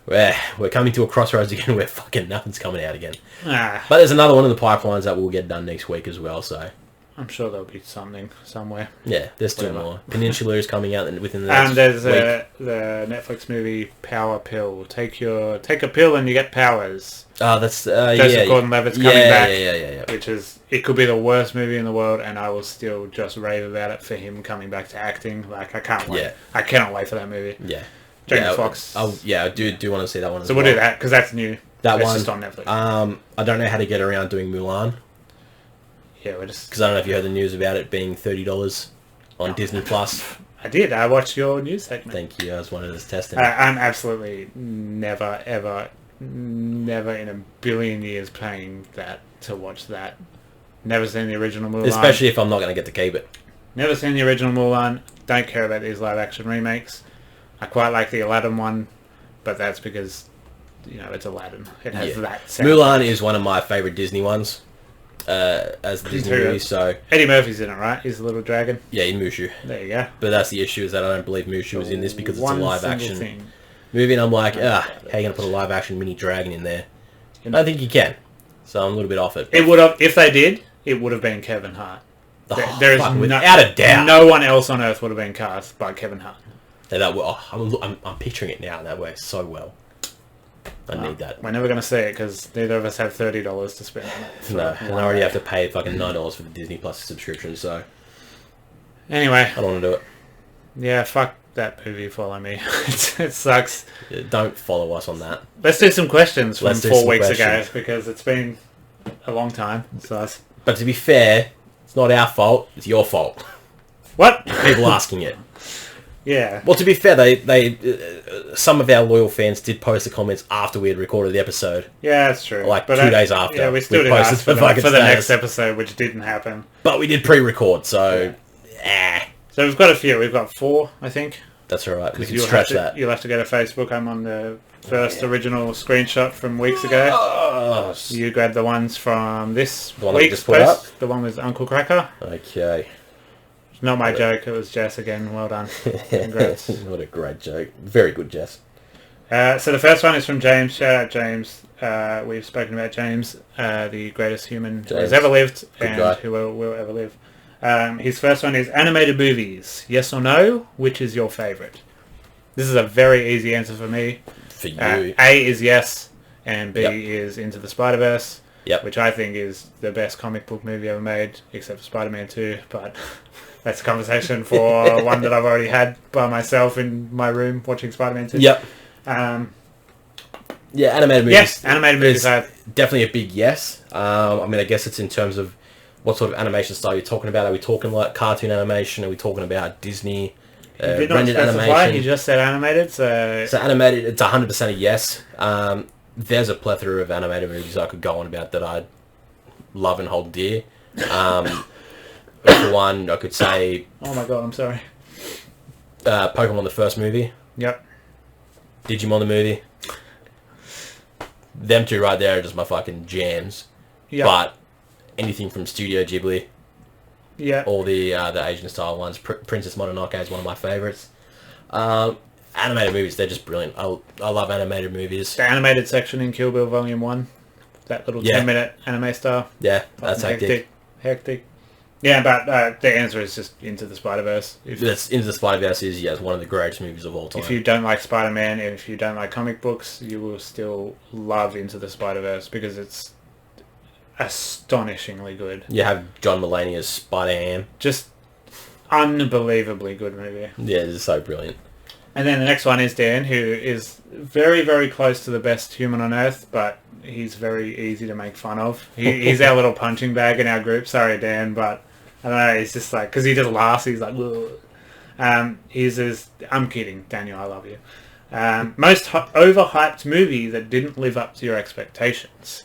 We're coming to a crossroads again where fucking nothing's coming out again. But there's another one of the pipelines that will get done next week as well, so... I'm sure there'll be something somewhere. Yeah, there's still more. Peninsula is coming out within the next And there's week. The Netflix movie Power Pill. Take a pill and you get powers. Oh, that's Joseph Gordon-Levitt's coming back. Yeah. Which is, it could be the worst movie in the world, and I will still just rave about it for him coming back to acting. Like, I can't wait. Yeah. I cannot wait for that movie. Yeah. Jamie Foxx. I do want to see that one. So we'll do that because that's new. That's just on Netflix. I don't know how to get around doing Mulan. Yeah, we're just... Because I don't know if you heard the news about it being $30 on Disney Plus. I did. I watched your news segment. Thank you. I was one of those testing. I'm absolutely never in a billion years paying that to watch that. Never seen the original Mulan. Especially if I'm not going to get to keep it. Never seen the original Mulan. Don't care about these live action remakes. I quite like the Aladdin one, but that's because, it's Aladdin. It has that sound. Mulan is one of my favourite Disney ones. As the Disney movie, so... Eddie Murphy's in it, right? He's the little dragon? Yeah, in Mushu. There you go. But that's the issue, is that I don't believe Mushu was in this because it's a live-action movie, and I'm like, how are you going to put a live-action mini dragon in there? I don't think you can. So I'm a little bit off it. It would have, if they did, it would have been Kevin Hart. There is without a doubt. No one else on earth would have been cast by Kevin Hart. I'm picturing it now, and that works so well. I need that. We're never going to see it because neither of us have $30 to spend on it. No, and I already have to pay fucking $9 for the Disney Plus subscription, so... Anyway. I don't want to do it. Yeah, fuck that movie, follow me. It sucks. Yeah, don't follow us on that. Let's do some questions from 4 weeks ago, because it's been a long time. But to be fair, it's not our fault, it's your fault. What? People asking it. Yeah. Well, to be fair, they some of our loyal fans did post the comments after we had recorded the episode. Yeah, that's true. Like 2 days after. Yeah, we still did ask for the next episode, which didn't happen. But we did pre-record, so... Yeah. So we've got a few. We've got 4, I think. That's alright. We can stretch that. You'll have to go to Facebook. I'm on the first original screenshot from weeks ago. You grabbed the ones from this week's post. The one with Uncle Cracker. Okay. Not my joke, it was Jess again. Well done. Congrats. What a great joke. Very good, Jess. So the first one is from James. Shout out James. We've spoken about James, the greatest human who has ever lived and who will ever live. His first one is animated movies. Yes or no? Which is your favourite? This is a very easy answer for me. For you. A is yes, and B is Into the Spider-Verse. Yep. Which I think is the best comic book movie ever made, except for Spider-Man 2, but that's a conversation for one that I've already had by myself in my room watching Spider-Man 2. Yep. Yeah, animated movies. Yes, animated movies. Definitely a big yes. I mean, I guess it's in terms of what sort of animation style you're talking about. Are we talking like cartoon animation? Are we talking about Disney rendered animation? You just said animated, so animated, it's 100% a yes. There's a plethora of animated movies I could go on about that I love and hold dear. For one, I could say... Oh my god, I'm sorry. Pokemon the first movie. Yep. Digimon the movie. Them two right there are just my fucking jams. Yep. But anything from Studio Ghibli. Yeah. All the Asian style ones. Princess Mononoke is one of my favourites. Animated movies, they're just brilliant. I love animated movies. The animated section in Kill Bill Volume 1. That little 10-minute anime style. Yeah, that's hectic. Yeah, but the answer is just Into the Spider-Verse. Into the Spider-Verse is one of the greatest movies of all time. If you don't like Spider-Man and if you don't like comic books, you will still love Into the Spider-Verse because it's astonishingly good. You have John Mulaney as Spider-Ham. Just unbelievably good movie. Yeah, it is so brilliant. And then the next one is Dan, who is very, very close to the best human on earth, but he's very easy to make fun of. He's our little punching bag in our group. Sorry, Dan, but I don't know. He's just like, because he just laughs. He's like, I'm kidding, Daniel. I love you. Most overhyped movie that didn't live up to your expectations.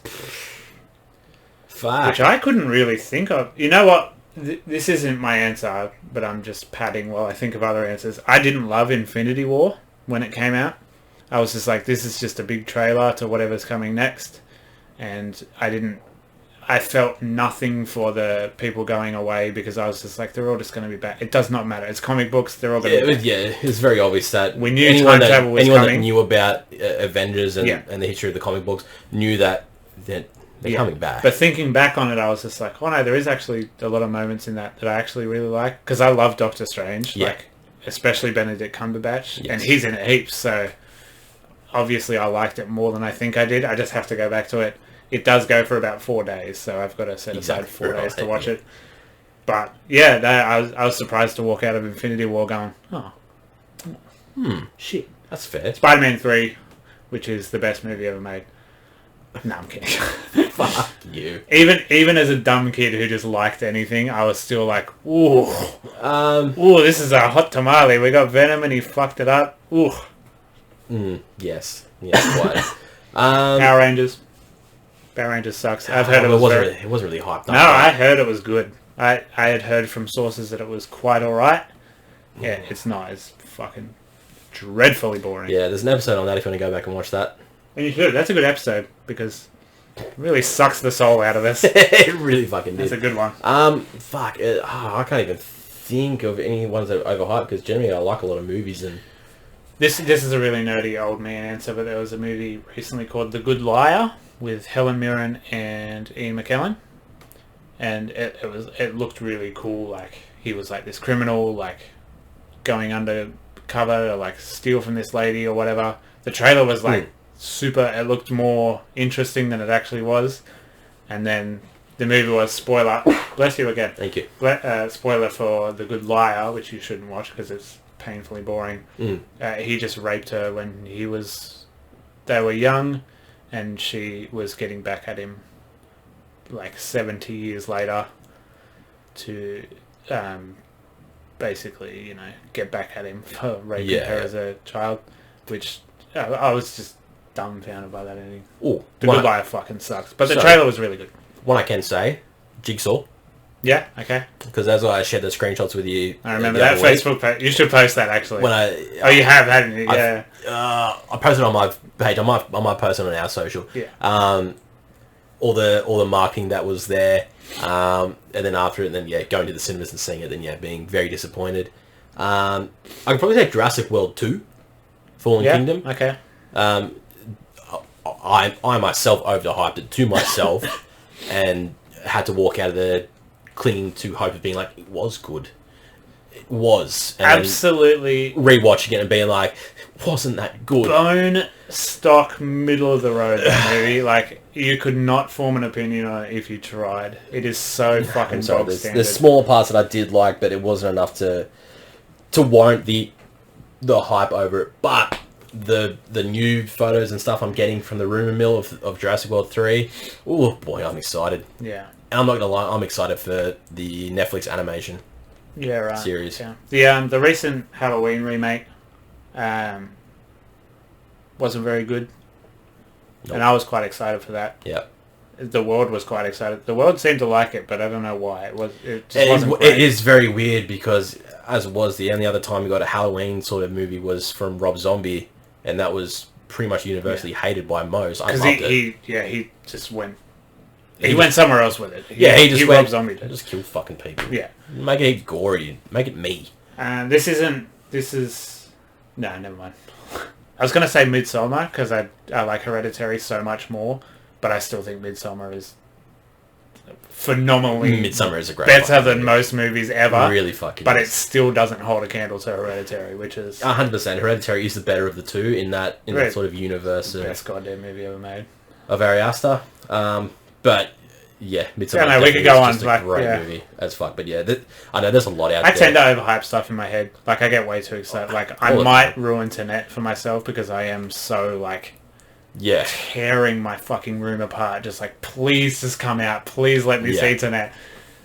Fuck. Which I couldn't really think of. You know what? This isn't my answer, but I'm just padding while I think of other answers. I didn't love Infinity War when it came out. I was just like, this is just a big trailer to whatever's coming next. And I felt nothing for the people going away because I was just like, they're all just going to be bad. It does not matter. It's comic books. They're all going to be bad. Yeah, it was very obvious that we knew anyone that knew about Avengers and the history of the comic books knew that they're coming back. But thinking back on it, I was just like, oh no, there is actually a lot of moments in that I actually really like. Because I love Doctor Strange, like especially Benedict Cumberbatch, and he's in it heaps. So obviously I liked it more than I think I did. I just have to go back to it. It does go for about 4 days, so I've got to set aside 4 days to watch it. But yeah, I was surprised to walk out of Infinity War going, shit. That's fair. Spider-Man 3, which is the best movie ever made. No, I'm kidding. Fuck you. Even as a dumb kid who just liked anything, I was still like, ooh, this is a hot tamale. We got Venom and he fucked it up. Ooh. Yes, quite. Power Rangers. Power Rangers sucks. I've heard it wasn't really hyped up. No, I heard it was good. I had heard from sources that it was quite alright. Yeah, it's not. It's fucking dreadfully boring. Yeah, there's an episode on that if you want to go back and watch that. And you should. That's a good episode because it really sucks the soul out of us. It really fucking did. That's a good one. Fuck. I can't even think of any ones that are overhyped because generally I like a lot of movies and... This is a really nerdy old man answer, but there was a movie recently called The Good Liar with Helen Mirren and Ian McKellen, and it looked really cool. Like he was like this criminal, like going undercover to like steal from this lady or whatever. The trailer was like super. It looked more interesting than it actually was, and then the movie was spoiler. Bless you again. Thank you. Spoiler for The Good Liar, which you shouldn't watch because it's painfully boring. He just raped her when they were young, and she was getting back at him like 70 years later to basically, get back at him for raping her as a child, which I was just dumbfounded by that ending. The Good Liar fucking sucks, but the trailer was really good. One I can say, Jigsaw. Yeah, okay. Because as I shared the screenshots with you, I remember that Facebook page. You should post that actually. You have, hadn't you? Yeah. I posted it on my page. I might post it on our social. Yeah. All the marketing that was there, and then after it, and then going to the cinemas and seeing it, then being very disappointed. I could probably say Jurassic World 2, Fallen Kingdom. Okay. I myself overhyped it to myself, and had to walk out of there clinging to hope of being like, it was good. It was. And absolutely. Rewatching it and being like, wasn't that good? Bone stock, middle of the road, that movie. Like, you could not form an opinion on it if you tried. It is so fucking bog standard. There's smaller parts that I did like, but it wasn't enough to warrant the hype over it. But the new photos and stuff I'm getting from the rumour mill of Jurassic World 3, oh boy, I'm excited. Yeah. And I'm not gonna lie, I'm excited for the Netflix animation series. Yeah. The recent Halloween remake wasn't very good. Nope. And I was quite excited for that. Yeah. The world was quite excited. The world seemed to like it, but I don't know why. It just wasn't great. It is very weird because, as it was, the only other time we got a Halloween sort of movie was from Rob Zombie, and that was pretty much universally hated by most. I loved it. He just went... He went somewhere else with it. He just went... Rob Zombie did. Just kill fucking people. Yeah. Make it gory. Make it me. This is... No, never mind. I was going to say Midsommar, because I like Hereditary so much more, but I still think Midsommar is phenomenally... Midsommar is a great better than most movies ever. Really fucking But it still doesn't hold a candle to Hereditary, which is... 100%. Hereditary is the better of the two in that sort of universe. Best goddamn movie ever made. Of Ari Aster. But... Yeah, Midsommar we could go on. Just a great movie as fuck. But yeah, I know there's a lot out there. I tend to overhype stuff in my head. Like, I get way too excited. Like, I might ruin Tenet for myself because I am so, like... Yeah. Tearing my fucking room apart. Just like, please just come out. Please let me see Tenet.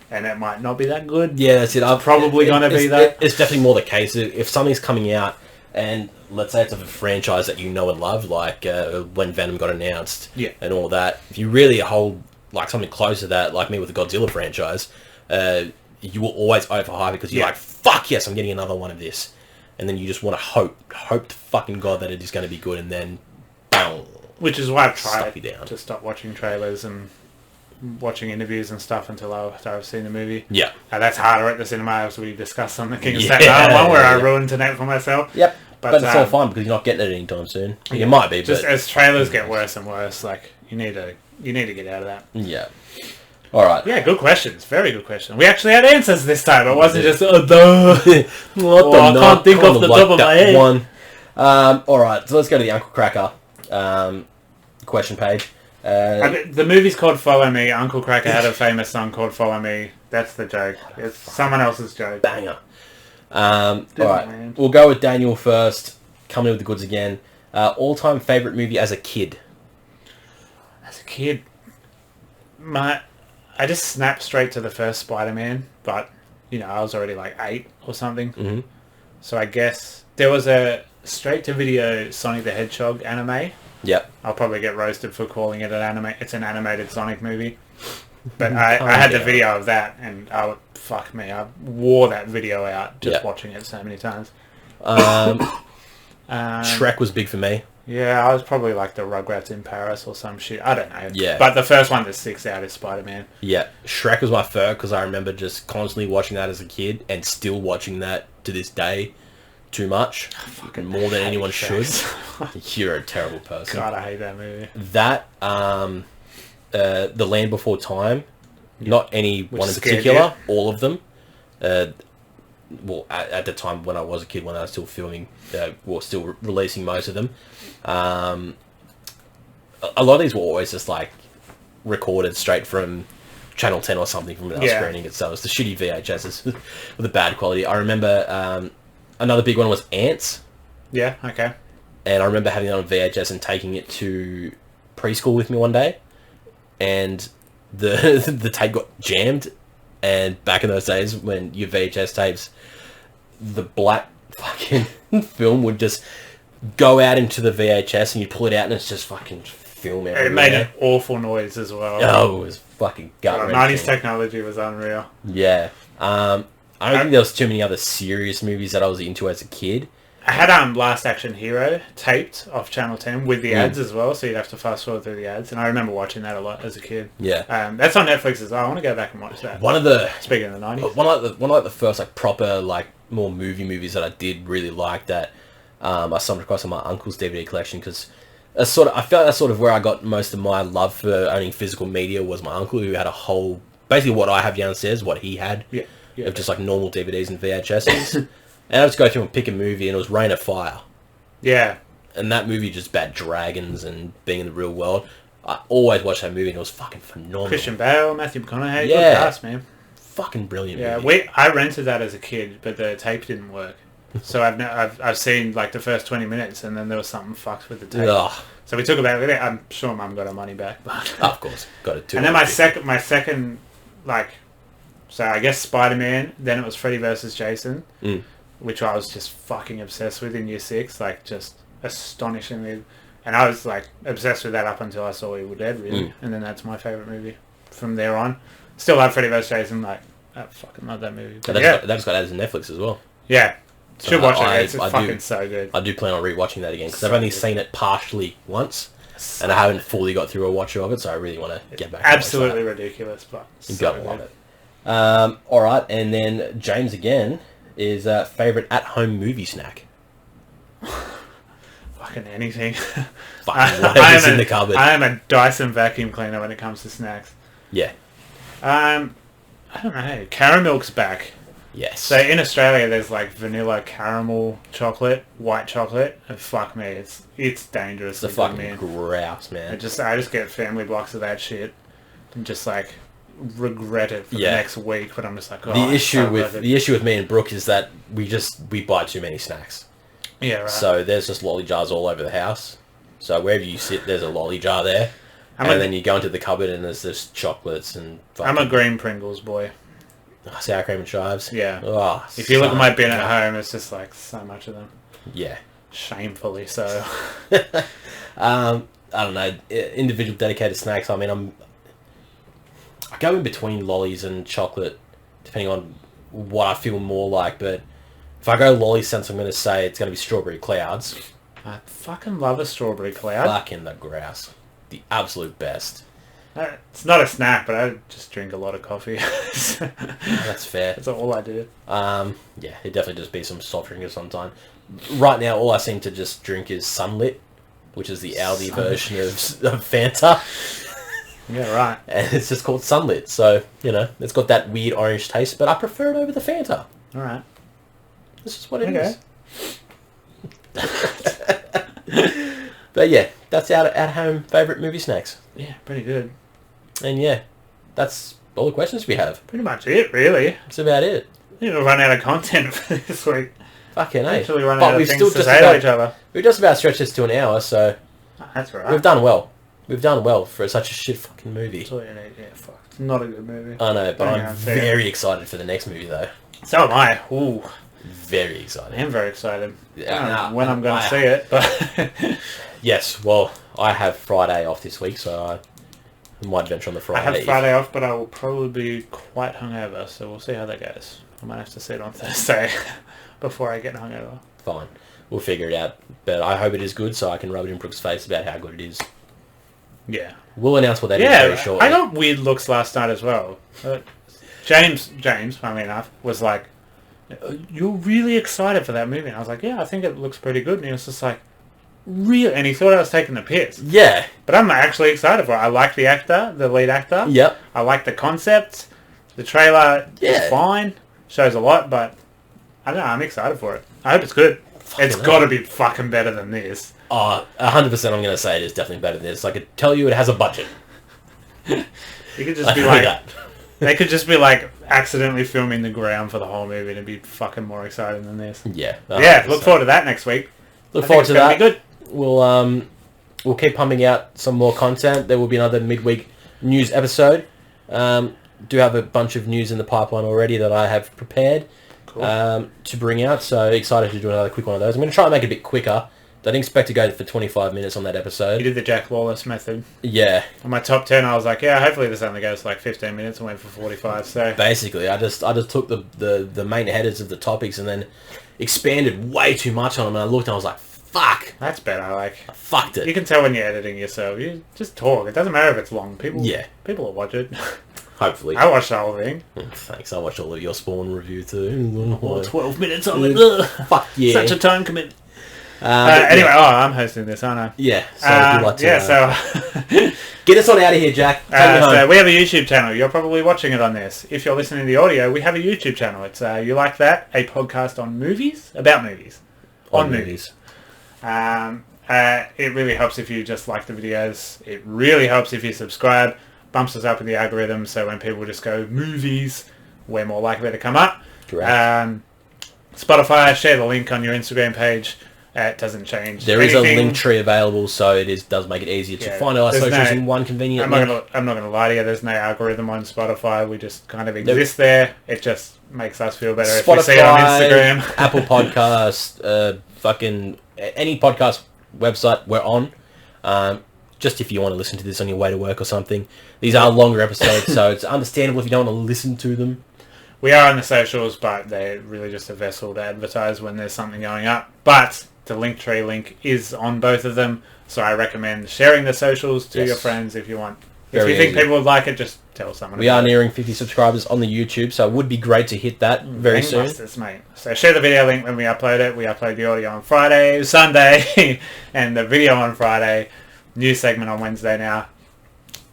And it might not be that good. Yeah, that's it. I'm probably going to be that. It's definitely more the case. If something's coming out and... Let's say it's of a franchise that you know and love, like when Venom got announced and all that. If you really hold... like something close to that, like me with the Godzilla franchise, you will always overhype it because you're like, fuck yes, I'm getting another one of this. And then you just want to hope to fucking God that it is going to be good, and then, bang. Which is why I've tried to stop watching trailers and watching interviews and stuff until after I've seen the movie. Yeah. That's harder at the cinema, as we discussed on the King of Staten Island one, where I ruined Tenet for myself. Yep. But it's all fine because you're not getting it anytime soon. You might be, just as trailers get worse and worse, like, you need to get out of that. Yeah. All right. Yeah, good questions. Very good question. We actually had answers this time. It wasn't just, duh. I can't think off the top of my head. All right, so let's go to the Uncle Cracker question page. The movie's called Follow Me. Uncle Cracker had a famous song called Follow Me. That's the joke. It's someone else's joke. Banger. All right, we'll go with Daniel first. Coming with the goods again. All-time favourite movie as a kid? As a kid, I just snapped straight to the first Spider-Man, but, I was already like 8 or something. Mm-hmm. So I guess there was a straight-to-video Sonic the Hedgehog anime. Yep. I'll probably get roasted for calling it an anime. It's an animated Sonic movie. But I had the video of that, and I wore that video out just watching it so many times. Shrek was big for me. Yeah, I was probably like the Rugrats in Paris or some shit. I don't know. Yeah. But the first one that sticks out is Spider-Man. Yeah. Shrek was my favorite because I remember just constantly watching that as a kid and still watching that to this day. too much, and more than anyone should. Sharks. You're a terrible person. God, I hate that movie. That, The Land Before Time, not any one in scared particular, all of them. Well, at the time when I was a kid, when I was still filming, still releasing most of them. A lot of these were always just like recorded straight from Channel 10 or something from our screening itself. It's the shitty VHSs with the bad quality. I remember another big one was Ants. Yeah, okay. And I remember having it on VHS and taking it to preschool with me one day. And the tape got jammed. And back in those days when your VHS tapes, the black fucking film would just go out into the VHS and you pull it out and it's just fucking film everywhere. It made an awful noise as well. Oh, it was fucking gut-wrenching. 90s technology was unreal. Yeah. I don't think there was too many other serious movies that I was into as a kid. I had Last Action Hero taped off Channel 10 with the ads as well, so you'd have to fast forward through the ads. And I remember watching that a lot as a kid. Yeah. That's on Netflix as well. I want to go back and watch that. Speaking of the 90s. One of the first like proper like more movies that I did really like that I stumbled across on my uncle's DVD collection because I felt that's sort of where I got most of my love for owning physical media was my uncle who had a whole basically what I have downstairs, what he had of just like normal DVDs and VHSs. And I would just go through and pick a movie, and it was Rain of Fire. Yeah. And that movie just about dragons and being in the real world. I always watched that movie, and it was fucking phenomenal. Christian Bale, Matthew McConaughey, good cast, man. Fucking brilliant movie. I rented that as a kid, but the tape didn't work. So I've seen like the first 20 minutes, and then there was something fucked with the tape. Ugh. So we took about it. I'm sure Mum got her money back. But of course, got it too. And then my second, like, so I guess Spider-Man. Then it was Freddy versus Jason. Which I was just fucking obsessed with in year 6, like just astonishingly, and I was like obsessed with that up until I saw Evil Dead, really, and then that's my favourite movie from there on. Still love Freddy vs Jason, like I fucking love that movie. But that's got added to Netflix as well. Yeah, so should watch it. It's fucking so good. I do plan on rewatching that again because I've only seen it partially once, and I haven't fully got through a watch of it, so I really want to get back. Absolutely and watch that. Ridiculous, but you gotta love it. All right, and then James again. Is favourite at-home movie snack? Fucking anything. Fucking whatever's in the cupboard. I am a Dyson vacuum cleaner when it comes to snacks. Yeah. I don't know. Caramilk's back. Yes. So in Australia, there's like vanilla caramel chocolate, white chocolate, and fuck me, it's dangerous. It's a fucking grouse, man. I just get family blocks of that shit, and just like regret it for the next week, but I'm just like, the issue with me and Brooke is that we buy too many snacks. Yeah, right. So there's just lolly jars all over the house. So wherever you sit, there's a lolly jar there, then you go into the cupboard and there's just chocolates and. I'm a green Pringles boy. Sour cream and chives. Yeah. Oh, if you look at my bin at home, it's just like so much of them. Yeah. Shamefully so. I don't know. Individual dedicated snacks. I mean, I go in between lollies and chocolate, depending on what I feel more like. But if I go lolly sense, I'm going to say it's going to be strawberry clouds. I fucking love a strawberry cloud. Fucking the grouse. The absolute best. It's not a snack, but I just drink a lot of coffee. That's fair. That's all I do. Yeah, it'd definitely just be some soft drink or sometime. Right now, all I seem to just drink is Sunlit, which is the Aldi version of Fanta. Yeah, right. And it's just called Sunlit, so, it's got that weird orange taste, but I prefer it over the Fanta. Alright. This is what it is. But yeah, that's our at-home favourite movie snacks. Yeah, pretty good. And yeah, that's all the questions we have. Pretty much it, really. That's about it. We've run out of content for this week. Fucking A. Actually run out of things to say to each other. We've just about stretched this to an hour, so... That's right. We've done well. We've done well for such a shit fucking movie. That's all you need. Yeah, fuck. It's not a good movie. I know, but I'm very excited for the next movie, though. So am I. Ooh. Very excited. I am very excited. Yeah, I don't know when I'm going to see it, but... Yes, well, I have Friday off this week, so I might venture on the Friday. I have Friday off, but I will probably be quite hungover, so we'll see how that goes. I might have to see it on Thursday before I get hungover. Fine. We'll figure it out. But I hope it is good so I can rub it in Brooke's face about how good it is. Yeah. We'll announce what that is very shortly. I got weird looks last night as well. James, funnily enough, was like, you're really excited for that movie. And I was like, yeah, I think it looks pretty good. And he was just like, really? And he thought I was taking the piss. Yeah. But I'm actually excited for it. I like the actor, the lead actor. Yep. I like the concept. The trailer is fine. Shows a lot, but I don't know. I'm excited for it. I hope it's good. It's got to be fucking better than this. Oh, 100% I'm going to say it is definitely better than this. I could tell you it has a budget. You could just be like... They could just be like accidentally filming the ground for the whole movie and it'd be fucking more exciting than this. Yeah. 100%. Yeah, look forward to that next week. Look forward to that. Be good. We'll keep pumping out some more content. There will be another midweek news episode. Do have a bunch of news in the pipeline already that I have prepared to bring out. So excited to do another quick one of those. I'm going to try and make it a bit quicker. I didn't expect to go for 25 minutes on that episode. You did the Jack Lawless method. Yeah. On my top 10, I was like, yeah, hopefully this only goes like 15 minutes and went for 45. So basically, I just took the main headers of the topics and then expanded way too much on them. And I looked and I was like, fuck. That's better. Like, I fucked it. You can tell when you're editing yourself. You just talk. It doesn't matter if it's long. People will watch it. Hopefully. I watched the whole thing. Thanks. I watched all of your Spawn review too. 12 minutes on it. Fuck yeah. Such a time commitment. Anyway, I'm hosting this, aren't I? Yeah. So if you'd like to, so get us on out of here, Jack. So we have a YouTube channel. You're probably watching it on this. If you're listening to the audio, we have a YouTube channel. It's You Like That, a podcast on movies, about movies. On movies. It really helps if you just like the videos. It really helps if you subscribe. Bumps us up in the algorithm, so when people just go movies, we're more likely to come up. Correct. Spotify, share the link on your Instagram page. It doesn't change. There is a link tree available, so it does make it easier to find our socials in one convenient link. I'm not going to lie to you. There's no algorithm on Spotify. We just kind of exist there. It just makes us feel better if we see it on Instagram. Apple Podcast, fucking any podcast website we're on. Just if you want to listen to this on your way to work or something. These are longer episodes, so it's understandable if you don't want to listen to them. We are on the socials, but they're really just a vessel to advertise when there's something going up. But the Linktree link is on both of them, so I recommend sharing the socials to your friends if you want. If you think people would like it, just tell someone. We are nearing 50 subscribers on the YouTube, so it would be great to hit that very soon. Mate. So share the video link when we upload it. We upload the audio on Friday, Sunday, and the video on Friday. New segment on Wednesday now.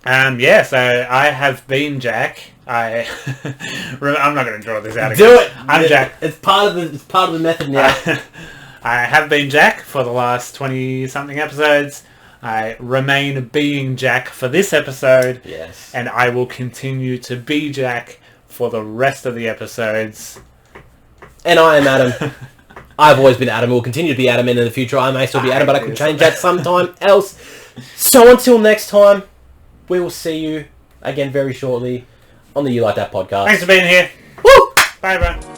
So I have been Jack. I'm not going to draw this out again. Do it. I'm Jack. It's part of the method now. I have been Jack for the last 20-something episodes. I remain being Jack for this episode. Yes. And I will continue to be Jack for the rest of the episodes. And I am Adam. I've always been Adam. Will continue to be Adam, and in the future I may still be Adam, but I could change that sometime else. So until next time, we will see you again very shortly on the You Like That podcast. Thanks for being here. Woo! Bye, bro.